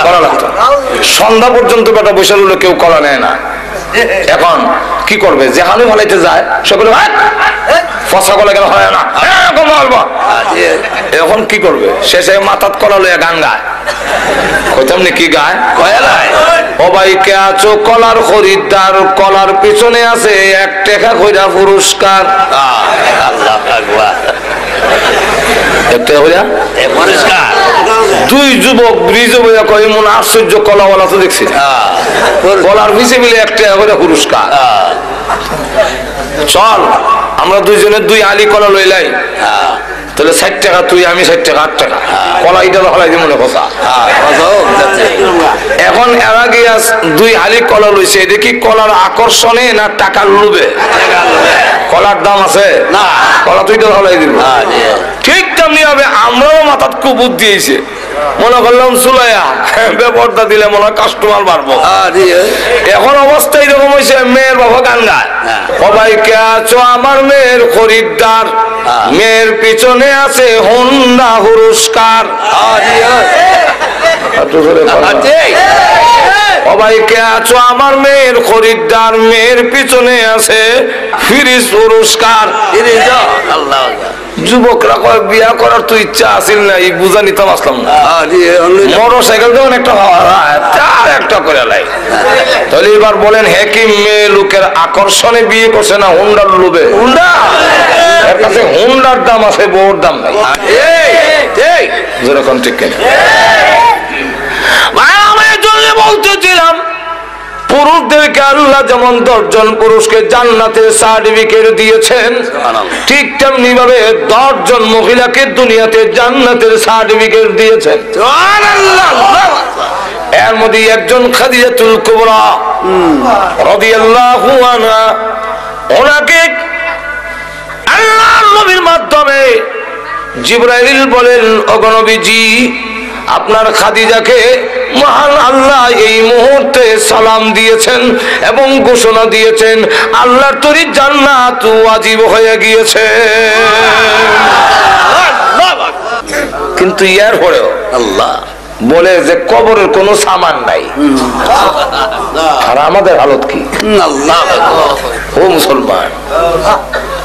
কলা লাগতো, সন্ধ্যা পর্যন্ত বেটা বসে রইলে কেউ কলা নেয় না। এখন কি করবে? যেখানে ভালাইতে যায় সকলে ফসা কলা কেন হয় না, এখন কি করবে? শেষে মাথাত কলা লইয়া গান গায়, কইতাম নি কি গায়? ও ভাই কে আছো কলার খরিদ্দার, কলার পিছনে আছে 1 টাকা কইরা পুরস্কার। দুই যুবক ব্রিজে বইয়া কয় মন আশ্চর্য কলাওয়ালা তো দেখছি, কলার পিছে মিলে 1 টাকা করে পুরস্কার। চল আমরা দুইজনে 2 আলি কলা লইলাই, তাহলে 60 টাকা তুই, আমি 60 টাকা, 8 টাকা কলা এটা হলাই দিব মনে কথা। এখন এর আগে 2 আলি কলা লইছে, এটা কি কলার আকর্ষণে না টাকার লোভে? কলার দাম আছে না, কলা তুই হলাই দিব। ঠিক তেমনি হবে আমরাও মাথাত খুব বুদ্ধি দিয়েছে, মনে করলাম সুলাইয়া বেপরদা দিলে মনে হয় কাস্টমার বাড়বো। এখন অবস্থা এরকম হয়েছে, মেয়ের বাবা গান গায়, সবাই কে আছো আমার মেয়ের খরিদ্দার, মেয়ের পিছনে আছে হোন্ডা পুরস্কার। সবাই কে আছো আমার মেয়ের খরিদ্দার, মেয়ের পিছনে আছে ফ্রিজ পুরস্কার। যুবকরা কয় বিয়া করার তো ইচ্ছা আসিল না, এই বুঝা নিতাম আসলাম না, মোটর সাইকেল যখন একটা চার একটা করে লাই। তাহলে এবার বলেন হে কি মেয়ে লোকের আকর্ষণে বিয়ে করছে না হুন্ডার লোভে? হুন্ডা এর কাছে হুন্ডার দাম আছে, বউর দাম নাই। যেরকম ঠিক কিনা? আমি বলতেছিলাম পুরুষদেরকে আল্লাহ যেমন 10 জন পুরুষকে জান্নাতের সার্টিফিকেট দিয়েছেন, ঠিক তেমনি ভাবে 10 জন মহিলাকে দুনিয়াতে জান্নাতের সার্টিফিকেট দিয়েছেন। এর মধ্যে একজন খাদিজাতুল কুবরা রাদিয়াল্লাহু আনহা, ওনাকে আল্লাহর নবীর মাধ্যমে জিবরাইল বলেন, ওগো নবীজি আপনার খাদিজাকে মহান আল্লাহ এই মুহূর্তে সালাম দিয়েছেন এবং ঘোষণা দিয়েছেন আল্লাহর তৈরি জান্নাত ওয়াজিব হয়ে গিয়েছে। কিন্তু ইয়ার পরেও আল্লাহ বলে যে কবরের কোনো সামান নাই। আর আমাদের হালত কি? ও মুসলমান,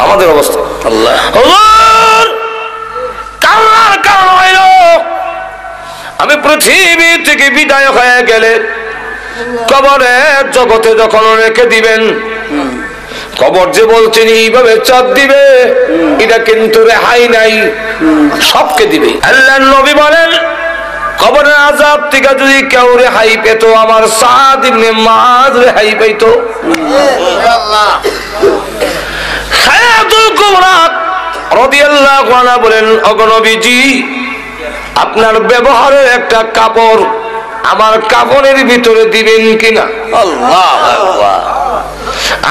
আমাদের অবস্থা আল্লাহ কান্নার কারণ হইল পৃথিবী থেকে বিদায় হয়ে গেলে কবরের জগতে যখন রেখে দিবেন, কবর যে বলছেন এইভাবে চাপ দিবে, এটা কিন্তু রেহাই নাই, সবকে দিবে। আল্লাহর নবী বলেন কবরের আযাব থেকে যদি কেউ রেহাই পেত, আমার সাদ ইবনে মুআয রেহাই পেত। আল্লাহ হায়াতুল কুবরা রাদিয়াল্লাহু আনহা বলেন, ওগো নবীজি, আপনার ব্যবহারের একটা কাপড় আমার কাপড়ের ভিতরে দিবেন কিনা? আল্লাহু আকবার।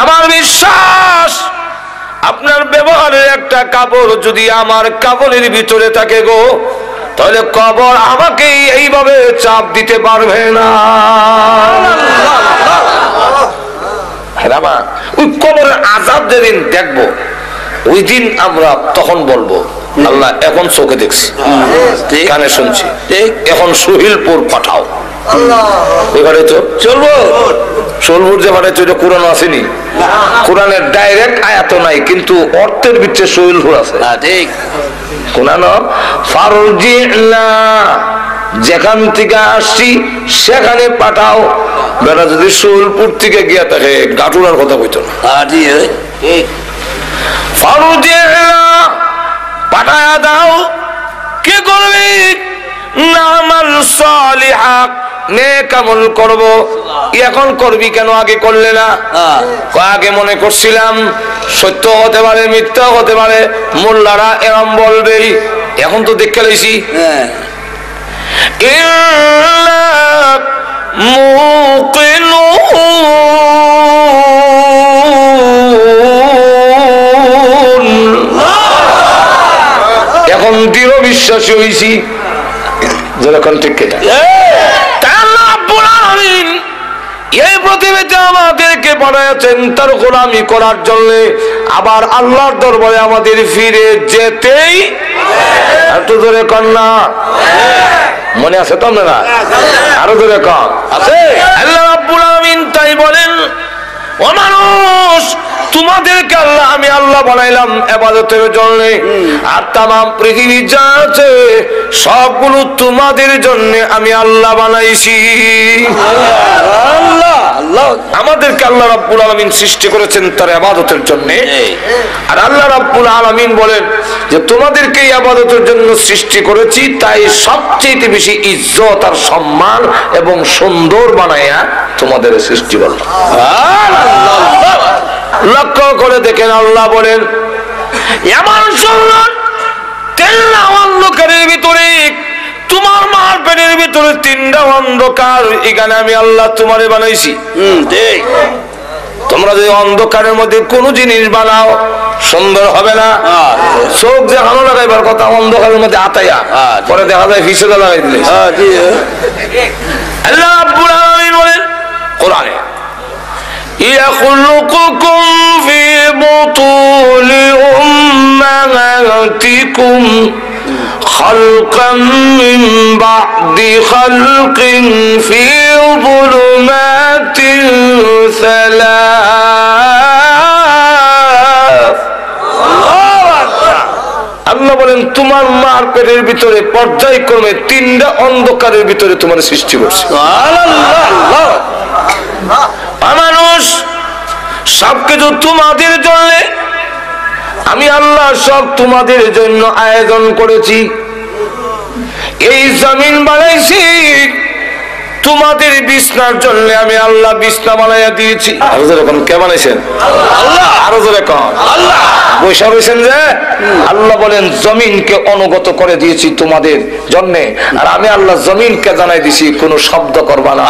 আমার বিশ্বাস আপনার ব্যবহারের একটা কাপড় যদি আমার কাপড়ের ভিতরে থাকে গো, তাহলে কবর আমাকে এইভাবে চাপ দিতে পারবে না। ওই কবরের আযাব যেদিন দেখবো, ওই দিন আমরা তখন বলবো আল্লাহ এখন চোখে দেখছি, কানে শুনছি, এখন সুহিলপুর পাঠাও। ওইখানে তো চলবো, সোলপুর যে পাঠাচ্ছ এটা কোরআন আসেনি, কোরআনের ডাইরেক্ট আয়াত নাই, কিন্তু অর্থের ভিতরে সুহিলপুর আছে। ঠিক কোরআন ফারজিনা, যেখান থেকে আসছি সেখানে পাঠাও। বেটা যদি সোলপুর থেকে গিয়া থাকে গাটুরার কথা কইতো না, ফারজিনা পাঠায়া দাও। কি করবি? নামাল সালিহা, নেক আমল করব। এখন করবি কেন, আগে করলে না? আগে মনে করছিলাম সত্য হতে পারে, মিথ্যা হতে পারে, মোল্লারা এরম বলবে, এখন তো দেখে লাইছি এখন দৃঢ় বিশ্বাসী হয়েছি। যেরকম ঠিক এই পৃথিবীতে আমাদেরকে পাঠাচ্ছেন তার গোলামি করার জন্য, আবার আল্লাহর দরবারে আমাদের ফিরে যেতেই। একটু ধরে কন্যা মনে আছে তো না? আরো ধরে কম আছে। আল্লাহ রাব্বুল আলামিন তাই বলেন, ও মানুষ, তোমাদেরকে আল্লাহ আমি আল্লাহ বানাইলাম ইবাদতের জন্য, আর তামাম পৃথিবী যা আছে সবগুলো তোমাদের জন্য আমি আল্লাহ বানাইছি। আল্লাহ আল্লাহ আমাদেরকে আল্লাহ রাব্বুল আলামিন সৃষ্টি করেছেন তার ইবাদতের জন্য। আর আল্লাহ রাব্বুল আলামিন বলেন যে তোমাদেরকে ইবাদতের জন্য সৃষ্টি করেছি, তাই সবচেয়ে বেশি ইজ্জত আর সম্মান এবং সুন্দর বানায়া তোমাদের সৃষ্টি করলাম। লক্ষ্য করে দেখেন আল্লাহ বলেন, এমন সুন্দর তিনটা অন্ধকারের ভিতরে, তোমার মার পেটের ভিতরে তিনটা অন্ধকার, এখানে আমি আল্লাহ তোমারে বানাইছি। তোমরা যদি অন্ধকারের মধ্যে কোন জিনিস বানাও সুন্দর হবে না। চোখ যে ভালো লাগাইবার কথা অন্ধকারের মধ্যে আতাইয়া, পরে দেখা যায় ফিসে লাগাই দিলে। আল্লাহ রাব্বুল আলামিন বলেন কোরআনে, يخلقكم في بطون أمهاتكم خلقا من بعد خلق في ظلمات ثلاث। আল্লাহ বলেন তোমার মার পেটের ভিতরে পর্যায়ক্রমে তিনটা অন্ধকারের ভিতরে তোমার সৃষ্টি করছে। মানুষ সবকিছু তোমাদের জন্য, আমি আল্লাহ সব তোমাদের জন্য আয়োজন করেছি। এই জমিন বানাইছি তোমাদের বিছনার জন্য, আমি আল্লাহ বিছনা বানাইয়া দিয়েছি। আরো যেরকম কে বানাইছেন? আল্লাহ। আরো যেরকম আল্লাহ। বৈশা রয়েছেন যে আল্লাহ বলেন জমিনকে অনুগত করে দিয়েছি তোমাদের জন্য, আর আমি আল্লাহ জমিনকে জানাই দিছি কোন শব্দ করবা না।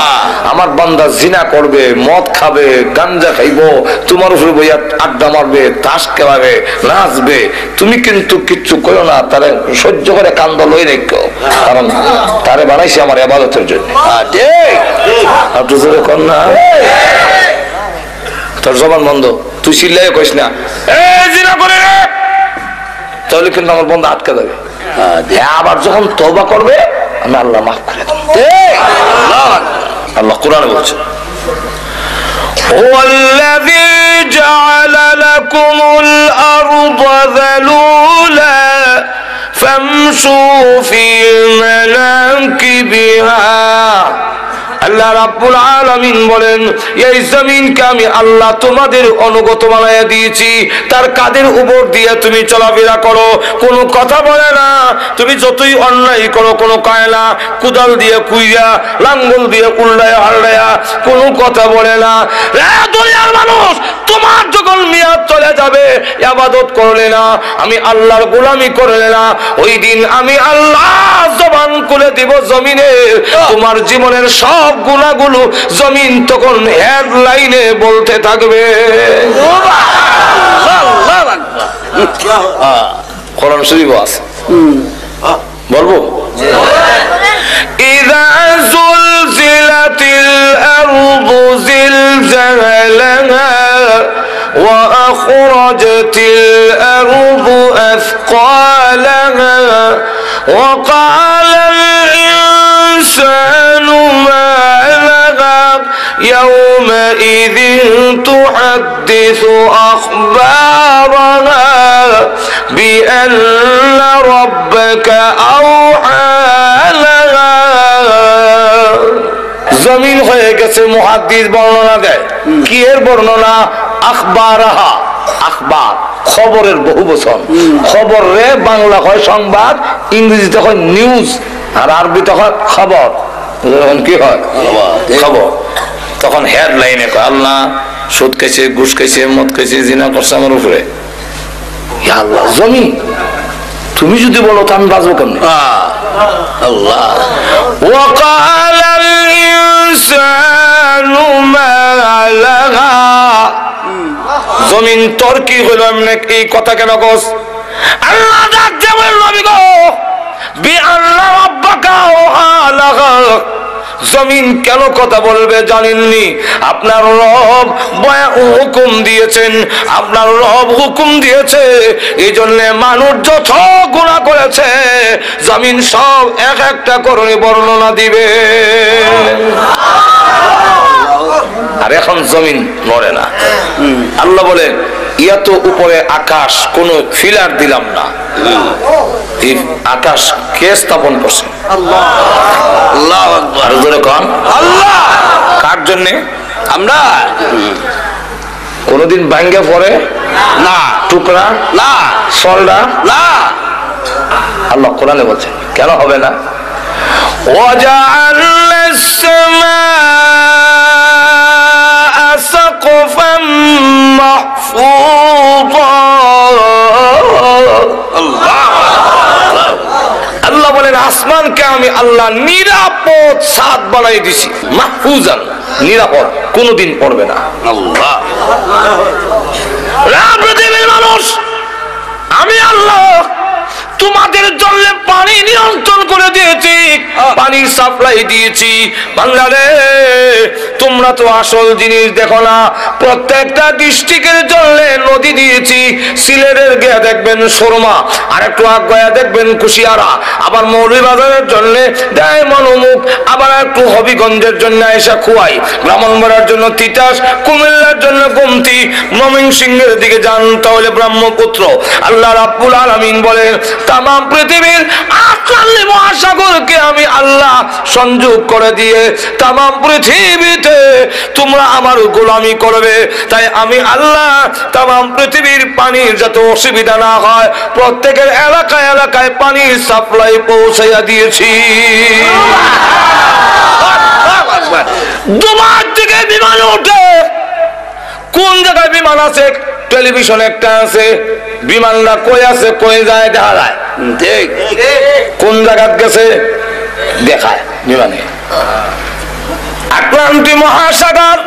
আমার বান্দা জিনা করবে, মদ খাবে, গাঞ্জা খাইবো, তোমার উপরে বইয়া আড্ডা মারবে, তাস খেলাবে, নাচবে, তুমি কিন্তু কিচ্ছু করো না, তারে সহ্য করে কান্দ লই রেখো, কারণ তারে বানাইছি আমার ইবাদতের জন্য। তোর জবান বন্ধ, তুই চিল্লাই কইস না জিনা করে, তাহলে কিন্তু আমার বন্ধু আটকে যাবে। আবার যখন তওবা করবে আমি আল্লাহ মাফ করে দেব। আল্লাহ কোরআনে বলছে, ওয়াল্লাযী জাআলা লাকুমুল আরদা যালুলা ফামশু ফি মানাকিবিহা। আল্লাহ রাব্বুল আলামিন বলেন, এই জমিনকে আমি আল্লাহ তোমাদের অনুগত বানায়া দিয়েছি, তার কাদের উপর দিয়ে তুমি চলাফেরা করো, কোনো কথা বলে না। তুমি যতই অন্যায় করো, কোনো কায়লা কুদাল দিয়ে কুইয়া, লাঙ্গল দিয়ে উল্লায়া হাল্লায়া, কোনো কথা বলে না। দুনিয়ার মানুষ, তোমার যখন মেয়াদ চলে যাবে, ইবাদত করলে না, আমি আল্লাহর গোলামি করলে না, ওই দিন আমি আল্লাহ জবান খুলে দিব জমিনে, তোমার জীবনের সব গুনাহগুলো জমিন তখন হেডলাইনে বলতে থাকবে। কোরআন শরীফ আছে, বলবো? ইযা যুলজিলাতিল আরদু জিলজালাহা ওয়া আখরাজাতিল আরদু আথকালাহা ওয়া ক্বালাল ইনসানু মা লাহা ইয়াওমাইযিন তুহাদ্দিসু আখবারাহা বিআন্না রাব্বাকা আওহা লাহা। জমিন হয়ে গেছে, মুহাদ্দিস বর্ণনা দেয়। কি এর বর্ণনা? আখবারাহা, আখবার খবরের বহু বচন। খবর রে বাংলা হয় সংবাদ, ইংরেজিতে হয় নিউজ, আর আরবিতে হয় খবর। কি হয়? খবর। তখন হেডলাইনে কয় আল্লাহ সুদ খাইছে, ঘুষ খাইছে, মদ খাইছে, জিনা করছে আমার উপরে। আল্লাহ জমি তুমি যদি বলো তো আমি বাঁচবো কেমন? আল্লাহ ওয়াকালাল ইনসানু মা লাহা। জমিন তোর কি হইল? এই কথা কেন কস? আল্লাহ ডাক দিয়ে বলেন, নবী গো, বিআন্না রাব্বাকা আওহা লাহা। জমিন কেন কথা বলবে জানেননি? আপনার রব হুকুম দিয়েছেন, আপনার রব হুকুম দিয়েছে, এই জন্য মানুষ যত গুনাহ করেছে জমিন সব এক একটা করে বর্ণনা দিবে। আর এখন জমিন নড়ে না। আল্লাহ বলেন, এত উপরে আকাশ কোন ফিলার দিলাম না, আকাশ কে স্থাপন করছে? আল্লাহ আকবার। জোরে কোন আল্লাহ। কার জন্য? আমরা। কোনদিন ভাঙ্গে পড়ে না, টুকরা না, সলডা না। আল্লাহ কোরআনে বলছেন কেন হবে না? ওয়াজআলনাস সামাআ সাকফাম মাহফুযা। আল্লাহ বলেন, আসমানকে আমি আল্লাহ নিরাপদ ছাদ বানাই দিছি, মাহফুজান, নিরাপদ, কোনদিন পড়বে না। আল্লাহ পৃথিবীর মানুষ, আমি আল্লাহ তোমাদের জন্য পানি নিয়ন্ত্রণ করে দিয়েছি, পানির সাপ্লাই দিয়েছি। বাংলাদেশ তোমরা তো আসল জিনিস দেখো না। প্রত্যেকটা ডিস্ট্রিক্টের জন্য নদী দিয়েছি। সিলেটের গিয়ে দেখবেন সুরমা, আর একটু আগে দেখবেন কুশিয়ারা, আবার মৌলভীবাজারের জন্য দেয় মনোমুখ, আবার একটু হবিগঞ্জের জন্য এসে খুয়াই, ব্রাহ্মণবাড়িয়ার জন্য তিতাস, কুমিল্লার জন্য গোমতি, ময়মনসিংহের দিকে যান তাহলে ব্রহ্মপুত্র। আল্লাহ রাব্বুল আলামিন বলেন, তাম পৃথিবীর ৪৮ মহাসাগরকে আমি আল্লাহ সংযোগ করে দিয়ে তাম পৃথিবীতে তোমরা আমার গোলামি করবে। তাই আমি আল্লাহ তাম পৃথিবীর পানির যাতে অসুবিধা না হয়, প্রত্যেকের এলাকায় এলাকায় পানির সাপ্লাই পৌঁছাইয়া দিয়েছি। দুবার থেকে বিমান ওঠে। কোন জায়গায় বিমান আছে? টেলিভিশন একটা আছে, বিমানটা কই আছে, কই যায় দেখা যায়, কোন জায়গা গেছে দেখায় বিমানে। আটলান্টিক মহাসাগর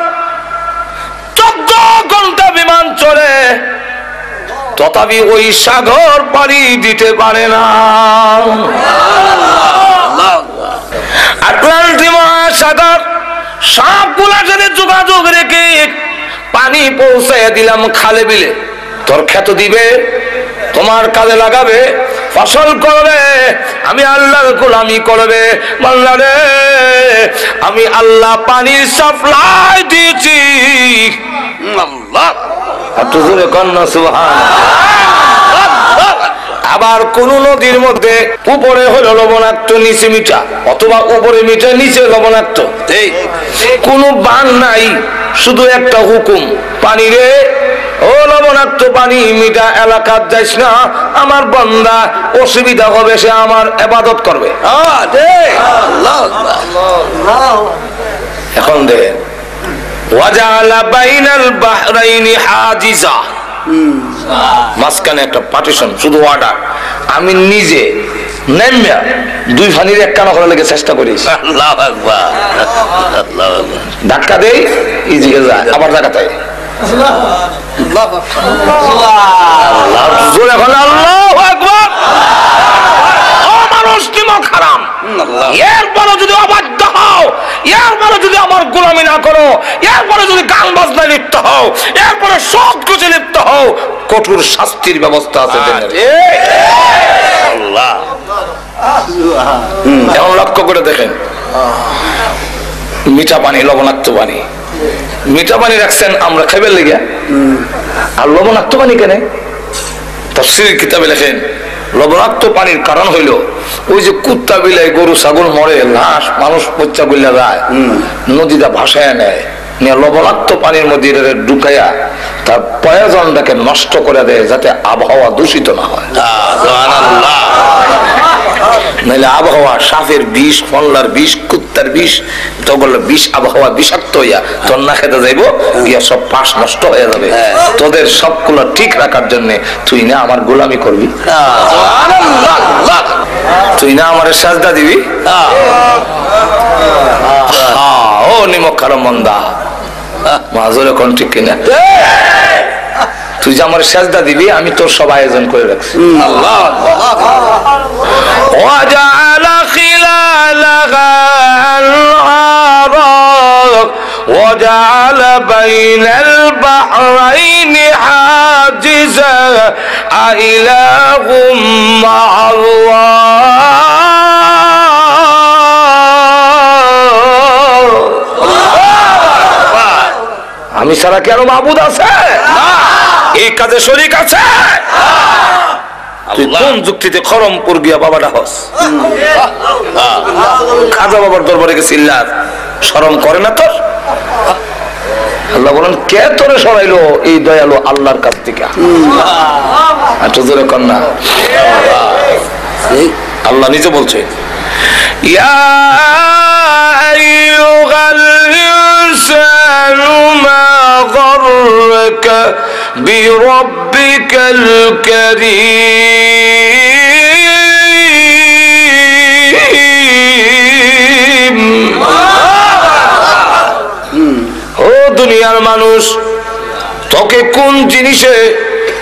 14 ঘন্টা বিমান চলে, তথাপি ওই সাগর পাড়ি দিতে পারে না। আটলান্টিক মহাসাগর সবগুলা সাথে যোগাযোগ রেখে পানি পৌঁছাইয়া দিলাম খালে বিলে। তোর ক্ষেত দিবে, তোমার কাজে লাগাবে, ফসল করবে, আমি আল্লাহর গোলামি করবে। বাংলারে আমি আল্লাহ পানির সাপ্লাই দিয়েছি। আল্লাহ এত জোরে কন্যা সুবহানাল্লাহ। আবার কোন নদীর মধ্যে উপরে হলো লবণাক্ত নিচে মিঠা, অথবা উপরে মিঠা নিচে লবণাক্ত, কোন বান নাই, শুধু একটা হুকুম, পানি রে ও লবণাক্ত পানি, মিঠা এলাকার যাইস না, আমার বান্দা অসুবিধা হবে, সে আমার ইবাদত করবে। এখন দেখেন ওয়াজালা বাইনাল বাহরাইনি হাজিজা, মাঝখানে একটা পার্টিশন, শুধু ওয়াটার। আমি নিজে নেমে দুই ফানির এক কানা করার লেগে চেষ্টা করি, আল্লাহু আকবার, আল্লাহু আকবার, ধাক্কা দেই ইজিকে যায়, আবার ধাক্কা দেয়, আল্লাহু আকবার, জোরে বলেন আল্লাহু আকবার। ও মানুষ নিমক হারাম, এরপরে যদি অবাধ্য হও, এরপরে যদি আমার গোলামি না করো, এরপরে যদি গান বাজনা লিপ্ত হও, এরপরে সৎ কাজে লিপ্ত হও, কঠোর শাস্তির ব্যবস্থা আছে। আল্লাহ এখন লক্ষ্য করে দেখেন, মিঠা পানি লবণাক্ত পানি, মিঠা পানি রাখছেন আমরা খাইবার লেগে, আর লবণাক্ত পানি কেন? তাফসীর কিতাবে লেখেন লবণাক্ত পানির কারণ হইল ওই যে কুত্তা বিলাই গরু ছাগল মরে, লাশ মানুষ পচা গুলা যায়, নদীটা ভাসায় নেয়, নিয়ে লবণাক্ত পানির মধ্যে ঢুকাইয়া তার প্রয়োজনটাকে নষ্ট করে দেয়, যাতে আবহাওয়া দূষিত না হয়। নাহলে আবহাওয়া সাপের বিষ, ফল্লার বিষ, কুত্তার বিষ, তখন বিষ, আবহাওয়া বিষাক্ত হইয়া তোর না খেতে যাইব, গিয়া সব পাশ নষ্ট হয়ে যাবে। তোদের সবগুলো ঠিক রাখার জন্য তুই না আমার গোলামি করবি, তুই না আমার সাজদা দিবি। ও নিমক খারাপ মন্দা মাজরে কোন ঠিক কিনা, তুই যে আমার সাজদা দিবি, আমি তোর সব আয়োজন করে রাখছি। আল্লাহ ওয়াজআলা খিলালাহা আল-আরাক ওয়াজআলা বাইনাল বাহরাইনি হাজিজা আইলাহুম মা'আল্লাহ। আমি ছাড়া কি আরো মাবুদ আছে? এই কাজে শরীক আছে? তুই কোন যুক্তিতে খরমপুর গিয়া বাবাটা হস, খাজা বাবার দরবারে গেছিলাম, শরম করে না তোর? আল্লাহ বলেন কে তোরে সরাইলো এই দয়ালু আল্লাহর কাছ থেকে? আচ্ছা জোরে কন্যা, আল্লাহ নিজে বলছে ইয়া আইয়ুহাল ইনসানু মা গাররাকা বিরাব্বিকাল কারীম। ও দুনিয়ার মানুষ, তোকে কোন জিনিসে,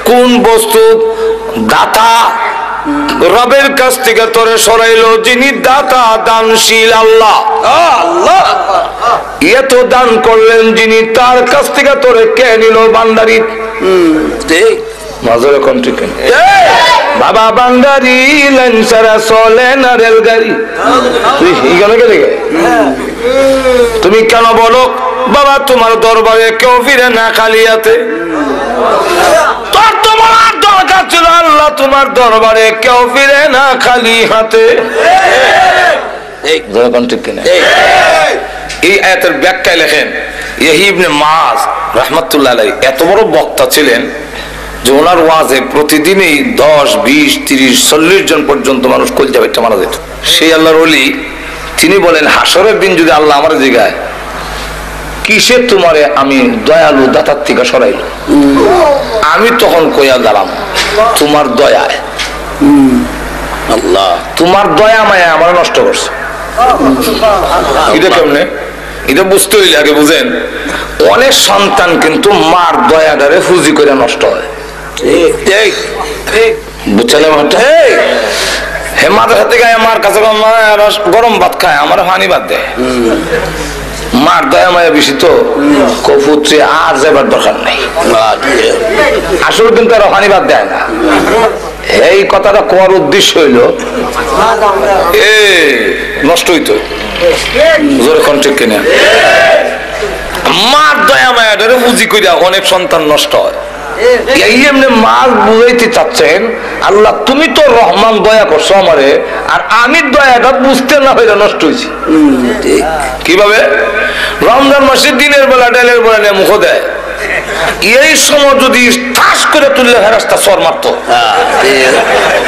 কোন বস্তু দাতা রবের কাছ থেকে তোরে সরাইলো? যিনি দাতা, দানশীল আল্লাহ। আল্লাহ এত দান করলেন যিনি, তার কাছ থেকে তোরে কে নিল? বান্দারি। মাজরে কোন ঠিক বাবা, বান্দারি লাইন ছাড়া চলে না রেলগাড়ি। তুই এখানে গেলে তুমি কেন বলো বাবা তোমার দরবারে কেউ ফিরে না খালি হাতে? তোর তোমার দরকার ছিল আল্লাহ তোমার দরবারে কেউ ফিরে না খালি হাতে। এই আয়াতের ব্যাখ্যায় লেখেন ইয়াহইয়া ইবনে মাআজ রাহমাতুল্লাহ আলাইহি এত বড় বক্তা ছিলেন যে ওনার ওয়াজে প্রতিদিনই 10, 20, 30, 40 জন পর্যন্ত মানুষ কলজা বেটে মারা যেত। সেই আল্লাহর ওলি তিনি বলেন হাসরের দিন যদি আল্লাহ আমার জিগায় কিসে তোমারে আমি দয়ালু দাতার থেকে সরাইল, আমি তখন কইয়া দাঁড়াম তোমার দয়ায়। আল্লাহ তোমার দয়া মায়া আমার নষ্ট করছে। এটা কেমনে? এটা বুঝতে হইলে আগে বুঝেন, অনেক সন্তান কিন্তু মার দয়াটারে ফুজি করে নষ্ট হয়। বুঝছেন? হে মাদ্রাসা থেকে মার কাছে গরম ভাত খায়, আমার পানি ভাত দেয়। মার দয়া মায়া বেশি তো কপুত্রে আর যাবার দরকার নেই। আসলে কিন্তু আর পানি ভাত দেয় না। এই কথাটা কোয়ার উদ্দেশ্য হইল নষ্ট হইতো। জোরে কোন ঠিক কিনা? মার দয়া মায়া ধরে বুঝি কইরা অনেক সন্তান নষ্ট হয়। এই এমনি মাছ বুঝাইতে চাচ্ছেন আল্লাহ তুমি তো রহমান দয়া করছো আমারে, আর আমি দয়াটা বুঝতে না হইলে নষ্ট হয়েছি। কিভাবে? রমজান মাসে দিনের বেলা ডালের বেলা নিয়ে মুখ দেয়, এই সময় যদি ঠাস করে তুললে ফেরেশতা সর মারত,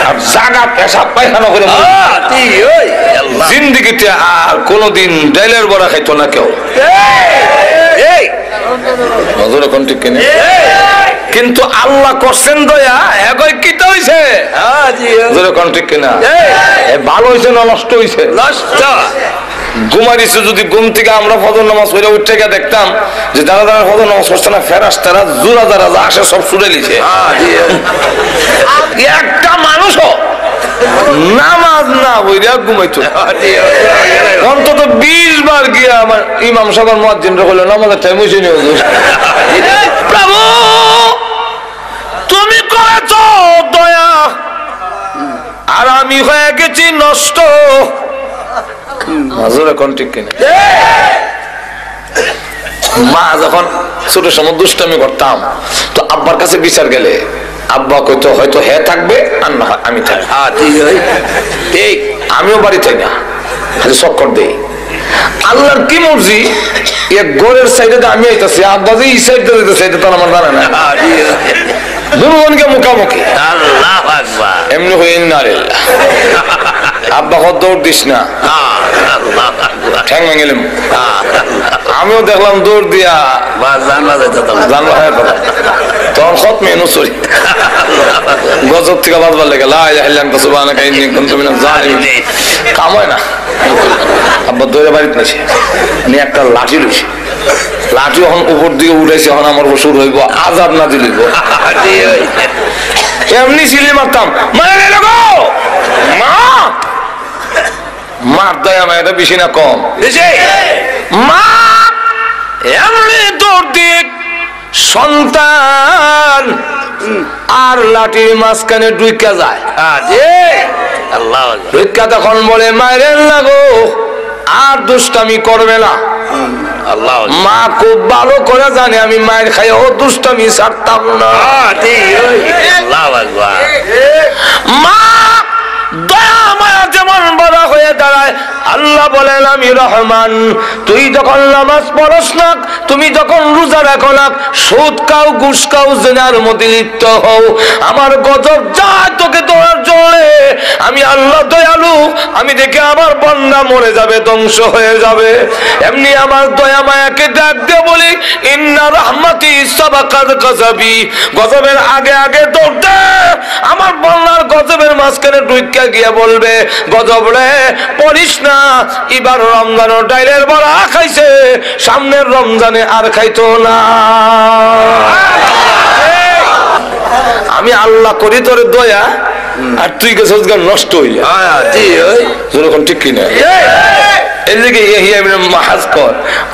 আর জাগা পেশাব পায়খানা করে জিন্দিগিতে আর কোনদিন ডালের বড়া খাইতো না কেউ। কিন্তু আল্লাহ করছেন দয়া, একই কিটা হইছে ঠিক কিনা? ভালো হয়েছে না নষ্ট হয়েছে? নষ্ট। ঘুমাইছে যদি ঘুম থেকে আমরা ফজর নামাজ পড়ে উঠে গিয়ে দেখতাম যে যারা যারা ফজর নামাজ পড়ছে না ফেরেশতারা জোড়া যারা যা আসে সব ছুড়ে নিছে। একটা মানুষও নামাজ না বইরা ঘুমাইতো, অন্তত 20 বার গিয়া আমার ইমাম সাহেব মুয়াজ্জিনরা কইলো নামাজের টাইম হইছে নি হুজুর। প্রভু তুমি করেছো দয়া, আর আমি হয়ে গেছি নষ্ট। মা যখন ছোট সময় দুষ্টামি করতাম তো আব্বার কাছে বিচার গেলে আব্বা কইতো হয়তো হে থাকবে আর না আমি থাকবো, আমিও বাড়ি থাকি না, খালি চক্কর দেই। আল্লাহর কি মর্জি, এক ঘরের সাইডে আমি আইতাছি, আব্বা যে এই সাইডে দিতেছে এটা তো আমার জানা না, দুজনকে মুখামুখি। এমনি হয়ে না আব্বা দৌড় দিস না, ঠ্যাং ভেঙেলাম। আমিও দেখলাম দৌড় দিয়া জানলা হয়ে কথা, তখন সব মেনু সরি গজব থেকে বাঁচবার লেগে কাম হয় না। আব্বা দৌড়ে বাড়িতে নাছে একটা লাঠি লইছে, লাঠি এখন উপর দিকে উঠেছে, এখন আমার শুরু হইব আজাব না দিল। এমনি সিলি মারতাম, মা মার দয়া মা এটা বেশি না কম? মা এমনি দৌড় দিক সন্তান আর লাঠির মাঝখানে ঢুইকা যায়, ঢুইকা তখন বলে মায়ের লাগো আর দুষ্টামি করবে না। মা খুব ভালো করে জানে আমি মায়ের খাই ও দুষ্টামি ছাড়তাম না। মা দয়া মায়া যেমন বড় হয়ে দাঁড়ায়, আল্লাহ বলেন আমি রহমান, তুই যখন নামাজ পড়স না, তুমি যখন রোজা রাখো না, সুদ খাও ঘুষ খাও জেনার মধ্যে লিপ্ত হও, আমার গজব যায় তোকে তোমার জোরে। আমি আল্লাহ দয়ালু, আমি দেখে আমার বন্যা মরে যাবে, ধ্বংস হয়ে যাবে। এমনি আমার দয়া মায়াকে ডাক দিয়ে বলি ইন্না রাহমাতি সাবাকাত গজবি, গজবের আগে আগে দৌড়তে আমার বন্যার গজবের মাঝখানে ঢুইকা গিয়ে বলবে গজব রে পড়িস না, এবার রমজান ডাইলের বড়া খাইছে, সামনের রমজানে আর খাইতো না। আমি আল্লাহ করি তোর দয়া, আর তুই গেছিস নষ্ট হইয়া, ঠিক কিনা?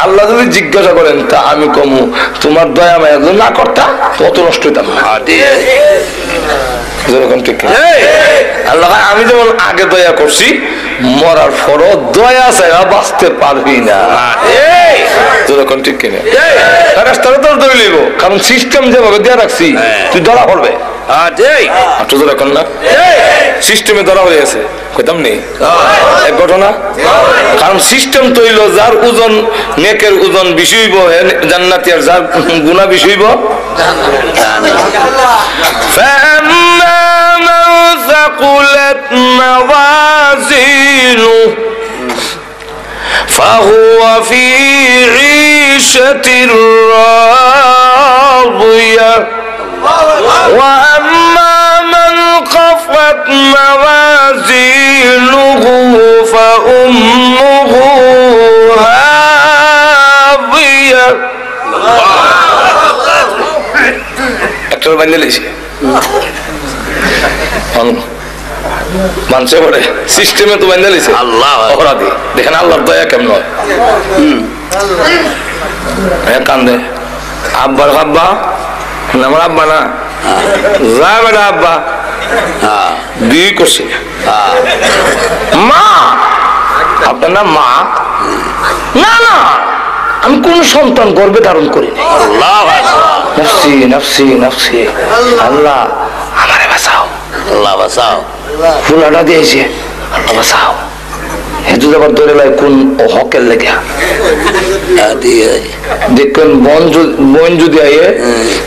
আল্লাহ যদি জিজ্ঞাসা করেন তা আমি কমু তোমার দয়া মায়া না করতা তত নষ্ট হইতাম না। আল্লাহ আমি যেমন আগে দয়া করছি, মরার পরও দয়া ছাড়া বাঁচতে পারবি না, যেরকম ঠিক কিনা? রাস্তাটা তোর ধরে নিব, কারণ সিস্টেম যেভাবে দেয়া রাখছি তুই ধরা পড়বে। সিস্টেমে ধরা হয়ে আছে কইতাম নেই এক ঘটনা, কারণ সিস্টেম তো হইল যার ওজন নেকের ওজন বেশি হইব জান্নাতি, আর যার গুনাহ বেশি হইব ثقلت موازينه فهو في عيشة راضية وأما من خفت موازينه فأمه هاوية একটা বানিয়ে লেছি মানুষে পড়ে সিস্টেমে তো বান্ধা লিছে আল্লাহ অপরাধী। দেখেন আল্লাহর দয়া কেমন হয়। কান্দে আব্বার আব্বা, আমার আব্বা না যা বেটা আব্বা বিয়ে করছে, মা আপনার না মা? না না আমি কোন সন্তান গর্ভে ধারণ করি। নফসি নফসি নফসি, আল্লাহ আমারে বাঁচাও, আল্লাহ বাঁচাও, ফুলাটা দিয়েছে, আল্লাহ বাঁচাও। হেতু আবার ধরে লাই কোন হকের লেগে দেখবেন বন যদি আইয়ে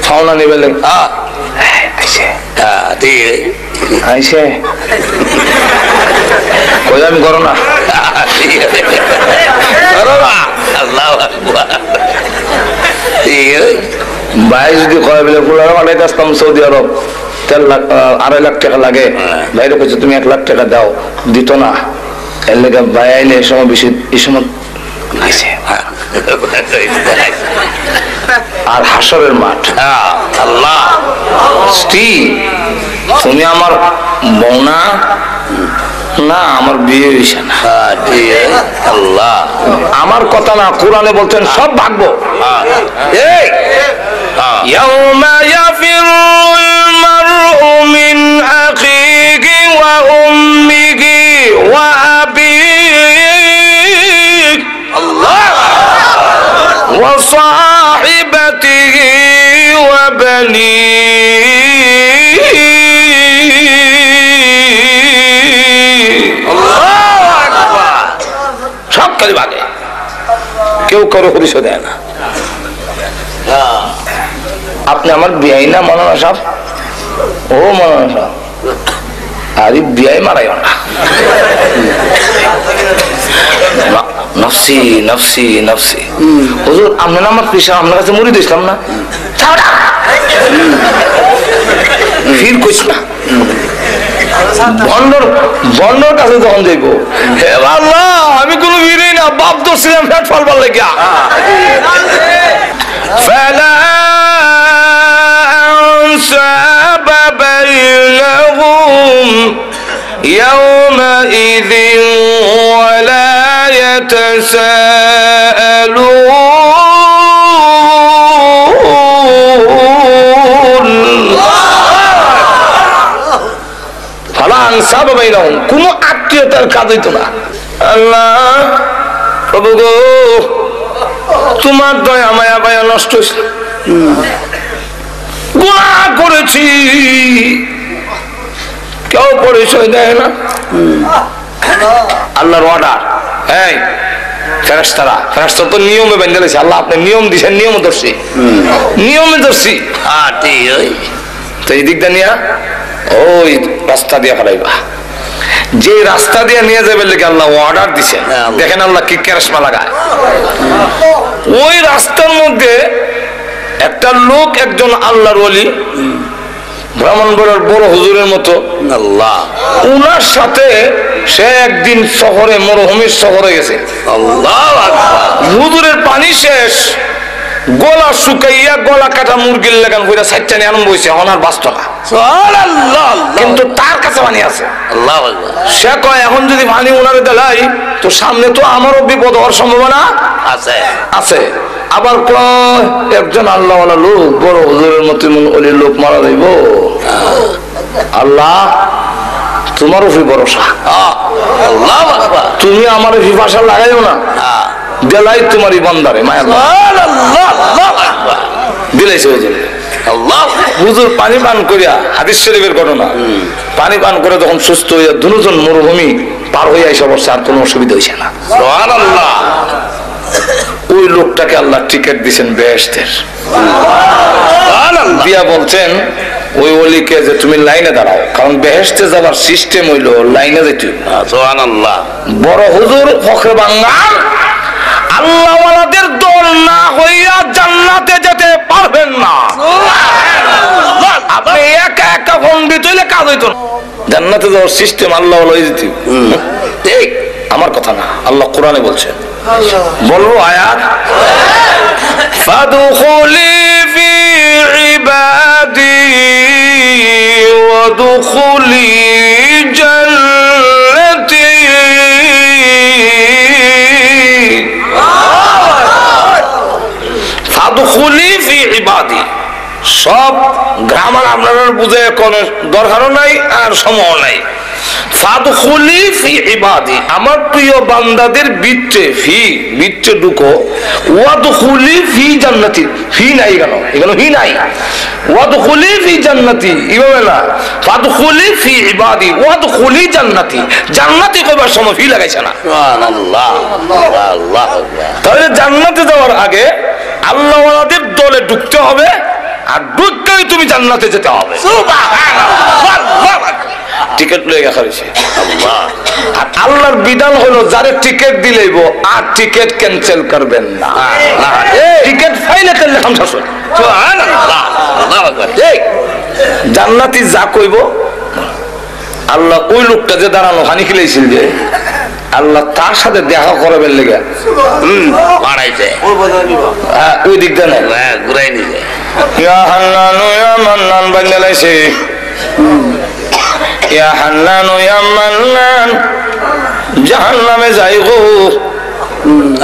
ফাওনা নিবে আইসে কই আমি করো না ভাই যদি কয় বলে ফুলার পাঠাইতে আসতাম সৌদি আরব 3 লাখ টাকা লাগে, বাইরে কইছে তুমি 1 লাখ টাকা দাও, দিত না। এর লেগে ভাই আইলে এই সময় বেশি, এই সময় আর হাসরের মাঠ, আল্লাহ স্ত্রী তুমি আমার বউনা না, আমার বিয়ে হইছে না, আল্লাহ আমার কথা না, কোরআনে বলছেন সব ভাগবো। ইয়াউমা ইয়াফিরুল মারউ মিন আখিহি ওয়া উম্মিহি ওয়া আবিহি আল্লাহ ওয়া সাহিবাতিহি ওয়া বানিহি আল্লাহু আকবার। সব খালি ভাগে, কেউ কারো পরিচয় দেয় না। আপনি আমার বিয়াই না মৌলানা সাহেব? ও মৌলানা সাহেব, আরে বিয়াই মারাইও না। নফসি নফসি নফসি, হুজুর আপনি না আমার পেশা, আপনার কাছে মুড়ি দিছিলাম না, ফির কইস না। বন্ডর কাছে যখন যাইব, হে আল্লাহ আমি কোনো ভিড়ই না, বাপ দোষিলাম ফ্যাট ফলবার লেগা। فلا أنساب بينهم يومئذ ولا يتساءلون فلا أنساب بينهم, কোনো আত্মীয়তার কাজ হইতো না। আল্লাহ প্রভু গো, তোমার দয়া মায়া মায়া নষ্ট হয়েছে, গুনাহ করেছি, কেউ পরিচয় দেয় না। আল্লাহর অর্ডার, এই ফেরেশতারা তো নিয়মে বেঁধে দিয়েছে, আল্লাহ আপনি নিয়ম দিয়েছেন, নিয়মে ধরছি, নিয়মে ধরছি। তো এই দিকটা নিয়ে ওই রাস্তা দিয়ে ফেলাইবা, যে রাস্তা দিয়ে নিয়ে যাবে লেগে আল্লাহ অর্ডার দিচ্ছেন। দেখেন আল্লাহ কি কেরাসমা লাগায়। ওই রাস্তার মধ্যে একটা লোক, একজন আল্লাহর ওলি, ব্রাহ্মণবাড়িয়ার বড় হুজুরের মতো, আল্লাহ উনার সাথে সে একদিন শহরে, মরুভূমির শহরে গেছে। হুজুরের পানি শেষ, গলা শুকাইয়া গলা কাটা মুরগির লাগান হইয়া সাইটানি আনন্দ হয়েছে, ওনার বাস্তব না, কিন্তু তার কাছে পানি আছে। সে কয় এখন যদি পানি ওনারে দেলাই তো সামনে তো আমারও বিপদ হওয়ার সম্ভাবনা আছে আছে। আবার কয় একজন আল্লাহওয়ালা লোক, বড় হুজুরের মতো ওলি লোক মারা যাইব, আল্লাহ তোমার উপরে ভরসা, তুমি আমার ভাষা লাগাইও না, দেলাই তোমারই বান্দারে মায়া দিলাইছে হুজুর। পানি পান করিয়া, হাদিস শরীফের ঘটনা, পানি পান করে যখন সুস্থ হইয়া দুজন মরুভূমি পার হইয়া এসে বসছে, আর কোনো অসুবিধা হয়েছে না। ওই লোকটাকে আল্লাহ টিকিট দিচ্ছেন বেহেশতের, দিয়া বলছেন ওই ওলিকে যে তুমি লাইনে দাঁড়াও, কারণ বেহেশতে যাবার সিস্টেম হইলো লাইনে যেতে। বড় হুজুর ফখরে বাঙ্গাল, আল্লাহওয়ালাদের দল না হইয়া জান্নাতে যেতে পারবেন না। আপনি একা একা পণ্ডিত হইলে কাজ হইতো না, জান্নাতে যাওয়ার সিস্টেম আল্লাহওয়ালা হয়ে যেত। ঠিক আমার কথা না, আল্লাহ কোরআনে বলছেন, বলবো আয়াত, ফাদখুলি ফি ইবাদি ওয়াদখুলি জান্নাতি। ফাদখুলি ফি ইবাদি, সব গ্রামার আপনারা বুঝে কোনো দরকারও নাই আর সময় নাই। ফাদখুলি ফি ইবাদি, আমার প্রিয় বান্দাদের ভিতরে, ভিতরে ঢুকো, ওয়াদখুলি ফি জান্নাতি, ফি নাই কেন, এখানে ফি নাই, ওয়াদখুলি ফি জান্নাতি, এইভাবে না, ফাদখুলি ফি ইবাদি ওয়াদখুলি জান্নাতি, জান্নাতি কইবার সময় ফি লাগাইছে না। সুবহানাল্লাহ, আল্লাহ। তাহলে জান্নাতে যাওয়ার আগে আল্লাহ ওয়ালাদের দলে ঢুকতে হবে, আর ঢুকলেই তুমি জান্নাতে যেতে হবে। সুবহানাল্লাহ। টিকিট লয়ে গেছে আল্লাহ, আর আল্লাহর বিধান হলো যারে টিকিট দিলেইব আর টিকিট ক্যান্সেল করবেন না। টিকিট ফাইলে করলে হামসা শুন। সুবহানাল্লাহ, আল্লাহু আকবার। এই জান্নাতি যা কইব, আল্লাহ ওই লোকটা যে দাঁড়ানো হানি খিলাইছিল যে, আল্লাহ তার সাথে দেখা করবেন লেগে বাড়াইছে, ওই দিকটা নাই, ঘুরাই নিছে। ইয়া হান্নান ইয়া মান্নান বাংলাইছে, ইয়া হান্নান ইয়া মান্নান, জাহান্নামে যাই গো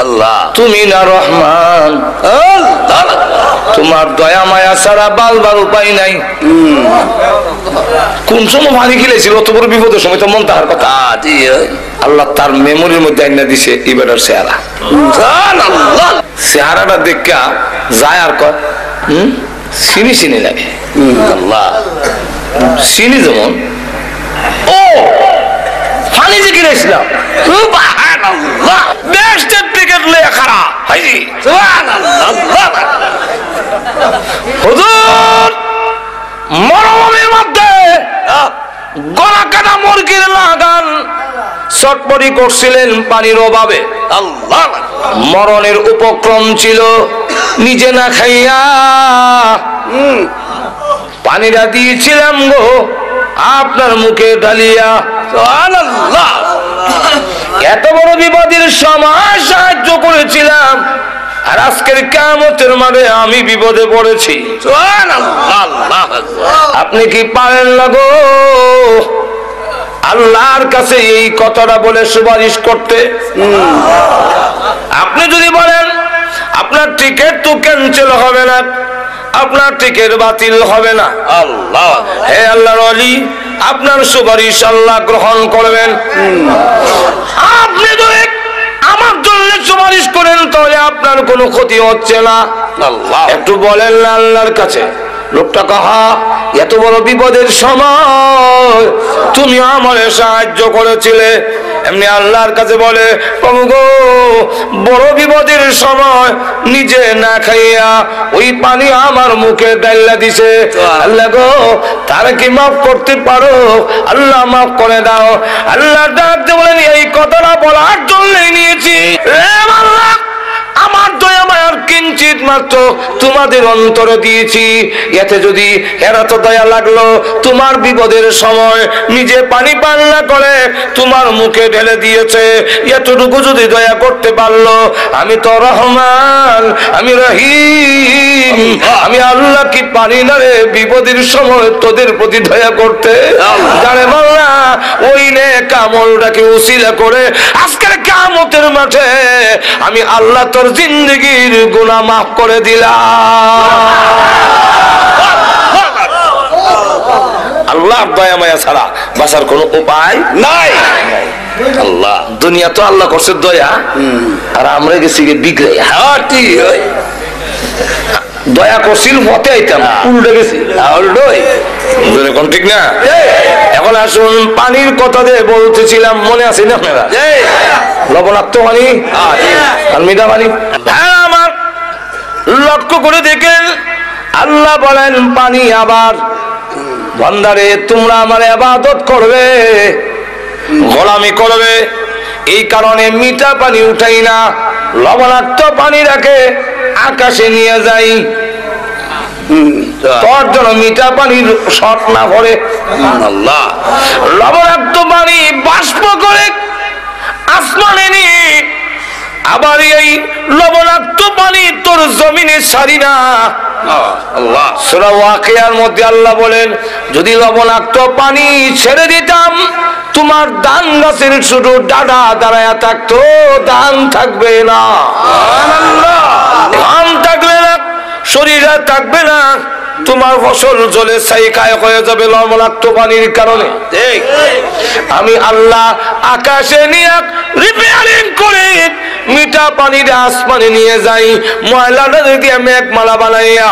আল্লাহ, তুমি না রহমান, তোমার দয়া মায়া ছাড়া বালবার উপায় নাই। কোন সময় ভারী খেলেছিল, অত বড় বিপদের সময় তো মন তাহার কথা, আল্লাহ তার মেমোরির মধ্যে আইনা দিছে এবারের চেহারা। চেহারাটা দেখা যায় আর কয় চিনি চিনি লাগে। আল্লাহ চিনি যেমন, ও ফানি যে কিনেছিলাম মরুভূমির মধ্যে গলা কাটা মুরগির লাগান চটপটি করছিলেন পানির অভাবে। আল্লাহ, মরণের উপক্রম ছিল, নিজে না খাইয়া পানিটা দিয়েছিলাম গো আপনার মুখে ঢালিয়া। সুবহানাল্লাহ, এত বড় বিপদের সময় সাহায্য করেছিলাম, আর আজকের কিয়ামতের মাঠে আমি বিপদে পড়েছি। সুবহানাল্লাহ, আপনি কি পারেন না গো আল্লাহর কাছে এই কথাটা বলে সুপারিশ করতে? আপনি যদি বলেন আপনার টিকিট তো ক্যান্সেল হবে না, আপনার টিকিট বাতিল হবে না, আল্লাহ হে আল্লাহর ওলি আপনার সুপারিশ আল্লাহ গ্রহণ করবেন। আপনি যদি আমার জন্য সুপারিশ করেন তাহলে আপনার কোনো ক্ষতি হচ্ছে না। আল্লাহ একটু বলেন না আল্লাহর কাছে, লোকটা কাহা এত বড় বিপদের সময় তুমি আমারে সাহায্য করেছিলে, এমনি আল্লাহর কাছে বলে প্রভু গো বড় বিপদের সময় নিজে না খাইয়া ওই পানি আমার মুখে ডাইলা দিছে, আল্লাহ গো তার কি মাফ করতে পারো? আল্লাহ মাফ করে দাও। আল্লাহ ডাকতে বলেন এই কথাটা বলার জন্যই নিয়েছি, আল্লাহ আমার দয়া মায়ার কিঞ্চিত মাত্র তোমাদের অন্তরে দিয়েছি, এতে যদি এরা তো দয়া লাগলো তোমার বিপদের সময় নিজে পানি পান না করে তোমার মুখে ঢেলে দিয়েছে, এতটুকু যদি দয়া করতে পারলো, আমি তো রহমান, আমি রহিম, আমি আল্লাহ কি পারি না রে বিপদের সময় তোদের প্রতি দয়া করতে? জানে বাংলা ওই নে কামলটাকে উসিলা করে আজকের কিয়ামতের মাঠে আমি আল্লাহ তোর জিন্দগির গুনাহ মাফ করে দিলাম। আল্লাহর দয়া মায়া ছাড়া বাঁচার কোনো উপায় নাই। আল্লাহ দুনিয়া তো আল্লাহ করছে দয়া, আর আমরা গেছি বিগড়ে দয়া করছিল মতে আইতাম উল্টে গেছি, এখন ঠিক না? এখন আসুন পানির কথা দিয়ে বলতেছিলাম, মনে আছে না আপনারা? লবণাক্ত পানি আর মিঠা পানি। হ্যাঁ, আমার লক্ষ্য করে দেখেন আল্লাহ বলেন পানি আবার বান্দারে তোমরা আমার ইবাদত করবে, গোলামি করবে, এই কারণে মিঠা পানি উঠাই না, লবণাক্ত পানি রাখে আকাশে নিয়ে যাই, তোর জন্য মিঠা পানির শট না পড়ে। আল্লাহ লবণাক্ত পানি বাষ্প করে আসমানে নিয়ে আবার এই লবণাক্ত পানি তোর জমিনে ছাড়ি না। আল্লাহ সূরা ওয়াকিয়ার মধ্যে আল্লাহ বলেন যদি লবণাক্ত পানি ছেড়ে দিতাম তোমার ধান গাছের শুধু ডাডা দাঁড়ায়া থাকতো, ধান থাকবে না, ধান থাকবে না, শরীর থাকবে না, তোমার ফসল জলে ছাইকায় হয়ে যাবে লবণাক্ত পানির কারণে। আমি আল্লাহ আকাশে নিয়ে রিপেয়ারিং করে মিঠা পানির আসমানে নিয়ে যাই, ময়লাটা দিয়ে মেঘমালা বানাইয়া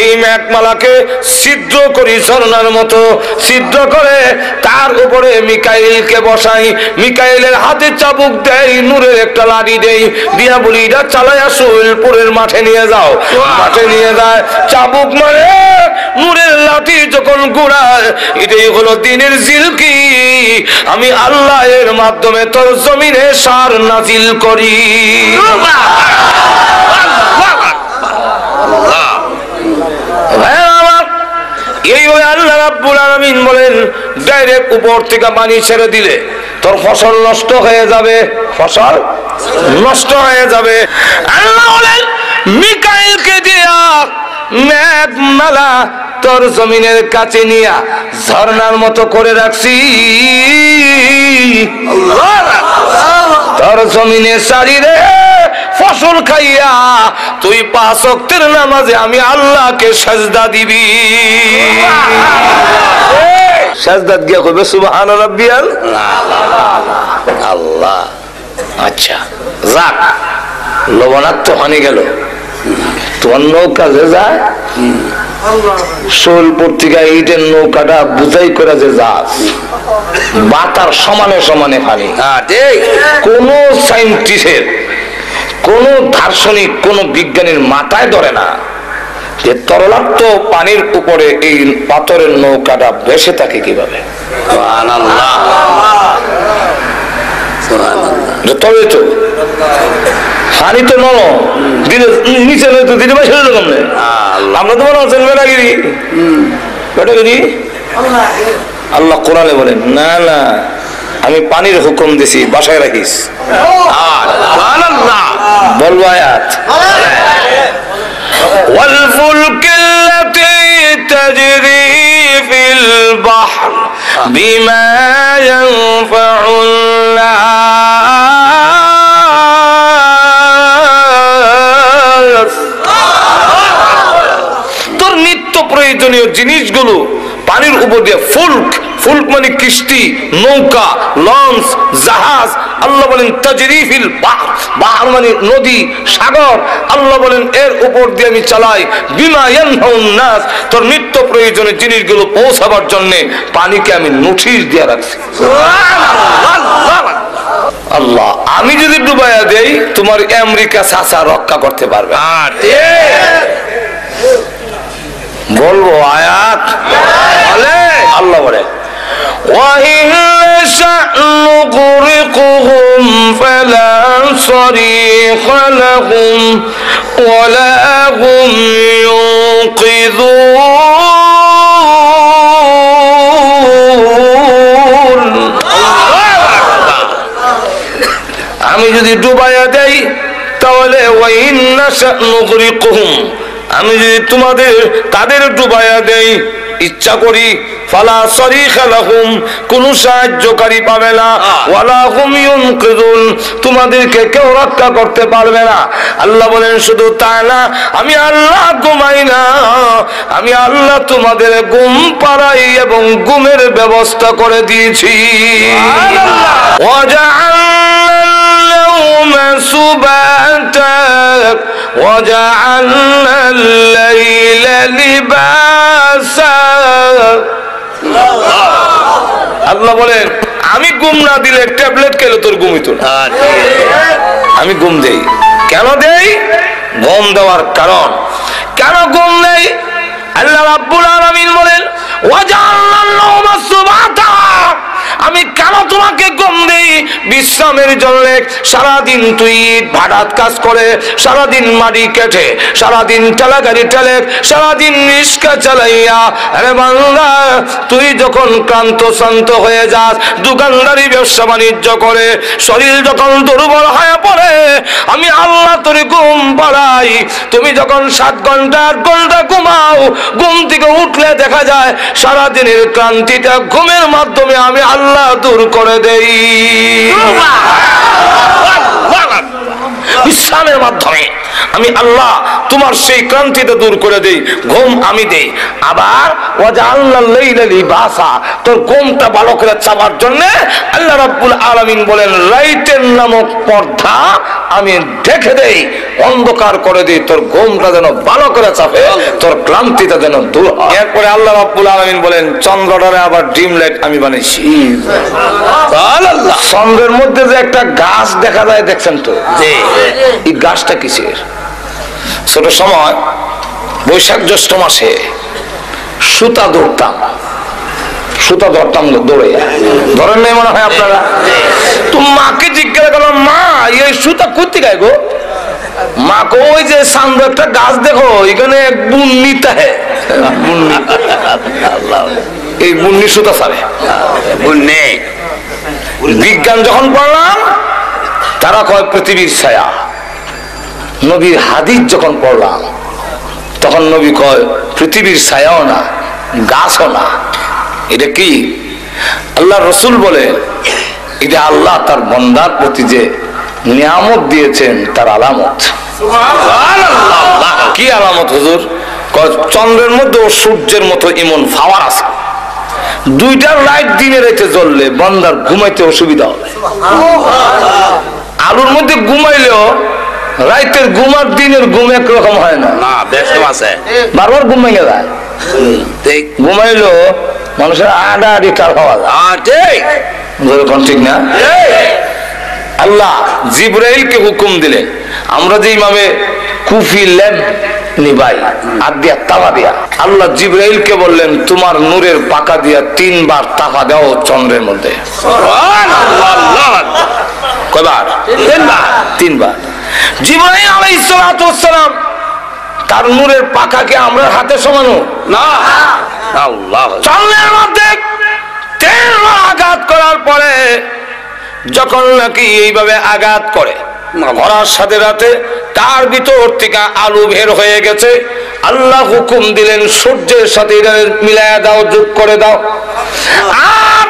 এই মেঘমালাকে ছিদ্র করি, ঝর্ণার মতো ছিদ্র করে তার উপরে মিকাইলকে বসাই, মিকাইলের হাতে চাবুক দেই, নূরের একটা লাঠি দেই, দিয়া বলি এটা চালাইয়া সোহেলপুরের মাঠে নিয়ে যাও। মাঠে নিয়ে যায়, চাবুক মারে, নূরের লাঠি যখন ঘুরায়, এটাই হলো দিনের জিলকি। আমি আল্লাহ এর মাধ্যমে তোর জমিনে সার নাজিল করি। এই ওই আল্লাহ রাব্বুল আলামিন বলেন ডাইরেক্ট উপর থেকে পানি ছেড়ে দিলে তোর ফসল নষ্ট হয়ে যাবে, ফসল নষ্ট হয়ে যাবে। আল্লাহ বলেন মিকাইলকে দিয়া মেঘমালা তোর জমিনের কাছে নিয়া ঝর্ণার মতো করে রাখছি, তোর জমিনে চারিরে ফসল খাইয়া তুই 5 ওয়াক্তের নামাজে আমি আল্লাহকে সাজদা দিবি। সাজদা দিয়া কইবে সুবহান রাব্বিয়াল আল্লাহ। আচ্ছা যাক, লবণাক্ত পানি গেল, তোমার নৌকা যে যায় সোলপুর থেকে ইটের নৌকাটা বুঝাই করে যে যাস বাতার সমানে সমানে পানি। কোন সাইন্টিস্টের, কোন দার্শনিক, কোন বিজ্ঞানীর মাথায় ধরে না যে তরলাক্ত পানির উপরে এই পাথরের নৌকাটা ভেসে থাকে কিভাবে। তবে তো পানি তো নল দিলে নিচে তো দিতে পারছিল কেমনে? আমরা তো মনে হচ্ছেন বেটাগিরি, বেটাগিরি। আল্লাহ কোরআনে বলেন না না, আমি পানির হুকুম দিছি, বাসায় রাখিস। বলবো আয়াত, والفلك التي تجري في البحر بما ينفع الناس। তোর নিত্য প্রয়োজনীয় জিনিসগুলো পানির উপর দিয়ে ফুলক, ফুলক মানে কিস্তি, নৌকা, লঞ্চ, জাহাজ। আল্লাহ বলেন তাজরি ফিল বাহর, বাহর মানে নদী, সাগর। আল্লাহ বলেন এর উপর দিয়ে আমি চালাই, বিমা ইয়ানফাউন নাস, তোর নিত্য প্রয়োজনীয় জিনিসগুলো পৌঁছাবার জন্য পানিকে আমি নোটিশ দিয়ে রাখছি। আল্লাহ আমি যদি ডুবাইয়া দেই তোমার আমেরিকা চাচা রক্ষা করতে পারবে। বলবো আয়াত, আল্লাহ বলে وَإِنْ نَشَأْ نُغْرِقْهُمْ فَلَا صَرِيخَ لَهُمْ وَلَا هُمْ يُنقِذُونَ। আমি যদি ডুবাইয়া দেই তাহলে وَإِنْ نَشَأْ نُغْرِقْهُمْ, আমি যদি তোমাদের তাদের ডুবাইয়া দেই ইচ্ছা করি, ফালা সরিখা লাহুম, কোন সাহায্যকারী পাবে না, ওয়ালা হুম ইউনকিযুন, তোমাদেরকে কেউ রক্ষা করতে পারবে না। আল্লাহ বলেন শুধু তা না, আমি আল্লাহ ঘুমাই না, আমি আল্লাহ তোমাদের ঘুম পাড়াই এবং ঘুমের ব্যবস্থা করে দিয়েছি। وجعلنا الليل لباسا। আল্লাহ বলেন আমি ঘুম না দিলে ট্যাবলেট খেলে তোর ঘুম হইতো না। আমি ঘুম দেই, কেন দেই? ঘুম দেওয়ার কারণ, কেন ঘুম নেই? আল্লাহ রাব্বুল আলামিন বলেন ওয়াজআলনা নাওমা সুবাতা, আমি কেন তোমাকে ঘুম দেই? বিশ্রামের জন্য। সারাদিন তুই ভাড়াত কাজ করে, সারাদিন মাটি কেটে, সারাদিন ঠেলা গাড়ি ঠেলে, সারাদিন রিক্সা চালাইয়া, আরে বান্দা তুই যখন ক্লান্ত শান্ত হয়ে যাস, দোকানদারি ব্যবসা বাণিজ্য করে শরীর যখন দুর্বল হয়ে পড়ে, আমি আল্লাহ তোর ঘুম পাড়াই। তুমি যখন 7 ঘন্টা 8 ঘন্টা ঘুমাও, ঘুম থেকে উঠলে দেখা যায় সারাদিনের ক্লান্তিটা ঘুমের মাধ্যমে আমি আল্লাহ দূর করে দেই। বিশ্রামের মাধ্যমে আমি আমি আল্লাহ তোমার সেই ক্লান্তিটা দূর করে দেই, ঘুম আমি দেই। আবার ওয়াজআলনাল লাইলা লিবাসা, তোর ঘুমটা ভালো করে চাপার জন্য আল্লাহ রাব্বুল আলামিন বলেন রাইতের নামক পর্দা আমি ঢেকে দেই, অন্ধকার করে দিই, তোর ঘুমটা যেন ভালো করে চাপে, তোর ক্লান্তিটা যেন দূর হয়। এরপরে আল্লাহ রাব্বুল আলামিন বলেন চন্দ্রটারে আবার ডিম লাইট আমি বানাইছি। চন্দ্রের মধ্যে যে একটা গাছ দেখা যায় দেখছেন তো, এই গাছটা কিসের? ছোট সময় বৈশাখ জ্যৈষ্ঠ মাসে সুতা ধরতাম দৌড়ে, ধরেন নাই মনে হয় আপনারা? তো মাকে জিজ্ঞাসা করলাম, মা এই সুতা করতে গায় গো? মা কো ওই যে সামনে একটা গাছ দেখো, এখানে এক বুন্নি তাহে, এই বুন্নি সুতা ছাড়ে। বিজ্ঞান যখন পড়লাম তারা কয় পৃথিবীর ছায়া। নবীর হাদিস যখন পড়লাম তখন নবী কয় পৃথিবীর ছায়াও না, গাছও না। এটা কি? আল্লাহ রসুল বলে এটা আল্লাহ তার বান্দার প্রতি যে নিয়ামত দিয়েছেন তার আলামত। কি আলামত হুজুর? চন্দ্রের মধ্যে ও সূর্যের মতো এমন পাওয়ার আছে, দুইটার লাইট দিনে রাতে জ্বললে বান্দার ঘুমাইতে অসুবিধা হবে। আলুর মধ্যে ঘুমাইলেও রাইতের ঘুম আর দিনের ঘুম একরকম হয় না, বারবার ঘুম ভেঙে যায়। ঘুমাইলো মানুষের আডা আডি কার হওয়া যায়, ঠিক না? আল্লাহ জিবরাইলকে হুকুম দিলেন, আমরা যে ইমামে কুফি ল্যাম্প নিবাই আর দিয়া তাপা দিয়া, আল্লাহ জিবরাইলকে বললেন তোমার নূরের পাকা দিয়া 3 বার তাপা দাও চন্দ্রের মধ্যে। কয়বার? 3 বার। জিবরাইল আলাইহিস সালাতু ওয়াস সালাম তার নূরের পাকাকে আমরা হাতে সমানো না, আল্লাহ চন্দ্রের মধ্যে 3 বার আঘাত করার পরে যখন নাকি এইভাবে আঘাত করে করার সাথে রাতে তার ভিতর থেকে আলু বের হয়ে গেছে। আল্লাহ হুকুম দিলেন সূর্যের সাথে মিলায়া দাও, যোগ করে দাও, আর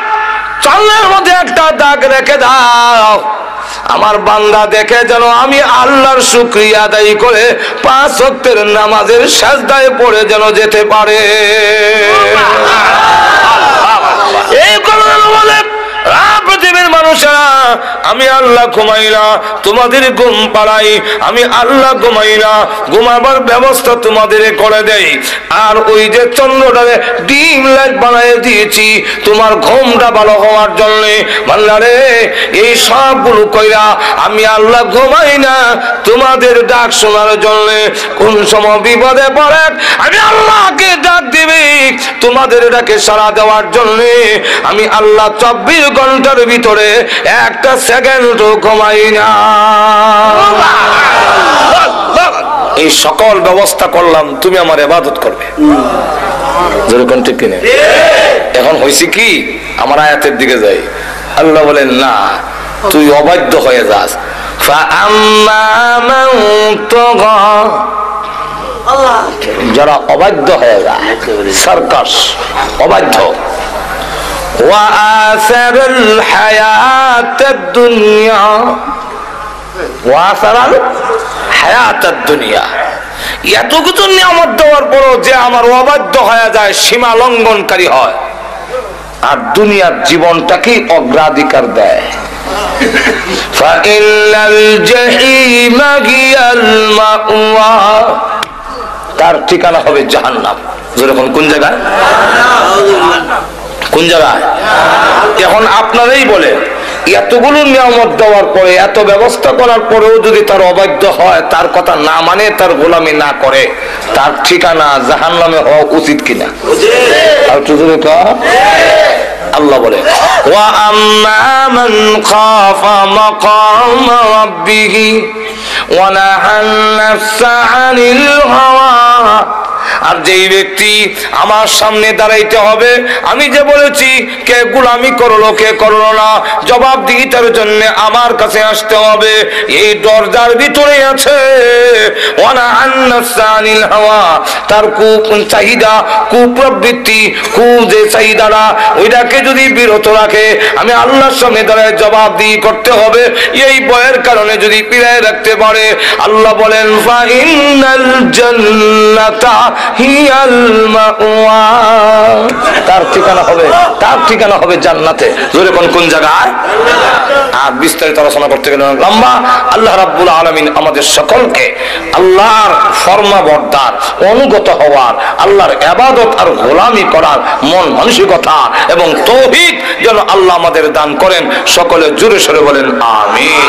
চন্দ্রের মধ্যে একটা দাগ রেখে দাও। আমার বান্দা দেখে যেন আমি আল্লাহর শুকরিয়া আদায় করে 5 ওয়াক্তের নামাজের সাজদায় পড়ে যেন যেতে পারে। এই কথা বলে পৃথিবীর মানুষেরা আমি আল্লাহ ঘুমাই না, তোমাদের ঘুম পাড়াই, আমি আল্লাহ ঘুমাই না, ঘুমাবার ব্যবস্থা তোমাদের করে দেই। আর ওই যে চন্দ্রটারে ডিম লাইট বানিয়ে দিয়েছি তোমার ঘুমটা ভালো হওয়ার জন্য। বান্দারে এই সবগুলো কইরা আমি আল্লাহ ঘুমাই না তোমাদের ডাক শোনার জন্য। কোন সময় বিপদে পড়ে আমি আল্লাহকে ডাক দিবি তোমাদের ডাকে সাড়া দেওয়ার জন্য। আমি আল্লাহ 24 ঘন্টার ভিতরে একটা সেকেন্ডও ঘুমাই না। এই সকল ব্যবস্থা করলাম তুমি আমার ইবাদত করবে, যেরকম ঠিক কিনা? এখন হয়েছে কি, আমার আয়াতের দিকে যাই। আল্লাহ বলেন না, তুই অবাধ্য হয়ে যাস। যারা অবাধ্য হয়ে যায়, সার্কাস অবাধ্য, وآثر الحياة الدنيا وآثر الحياة الدنيا, এত কিছু নিয়ামত দেওয়ার পরও যে আমার অবাধ্য হয়ে যায়, সীমা লঙ্ঘনকারী হয়, আর দুনিয়ার জীবনটাকে অগ্রাধিকার দেয়। فإن الجحيم هي المأوى, তার ঠিকানা হবে জাহান্নাম। যেরকম কোন জায়গায়? কোন জায়গায়? এখন আপনারাই বলেন, এতগুলো নিয়ামত দেওয়ার পরে, এত ব্যবস্থা করার পরেও যদি তার অবাধ্য হয়, তার কথা না মানে, তার গোলামি না করে, তার ঠিকানা জাহান্নামে হওয়া উচিত কিনা? আল্লাহ বলে ওয়া আম্মা মান খাফা মাকাম রাব্বিহি ওয়া নাহান নাফসা আনিল হাওয়া, আর যেই ব্যক্তি আমার সামনে দাঁড়াইতে হবে, আমি যে বলেছি কে গোলামি করলো কে করলো না, জবাবদিহিতার জন্য আমার কাছে আসতে হবে। এই দরজার ভিতরে আছে ওয়ানা আন্নাসানিল হাওয়া, তার চাহিদা, কুপ্রবৃত্তি, যে চাহিদাটা ওইটাকে যদি বিরত রাখে, আমি আল্লাহর সামনে দাঁড়ায় জবাবদিহি করতে হবে। এই ভয়ের কারণে যদি পিড়ায় রাখতে পারে, আল্লাহ বলেন ফাইনাল জান্নাতা হিয়াল মাওয়া, তার ঠিকানা হবে জান্নাতে। জোরে কোন জায়গায়? আর বিস্তারিত আলোচনা করতে গেলে লম্বা। আল্লাহ রাব্বুল আলামিন আমাদের সকলকে আল্লাহর ফরমাবরদার, অনুগত হওয়ার, আল্লাহর ইবাদত আর গোলামি করার মন মানসিকতা এবং তৌহিদ যেন আল্লাহ আমাদের দান করেন। সকলে জোরে সোরে বলেন আমিন।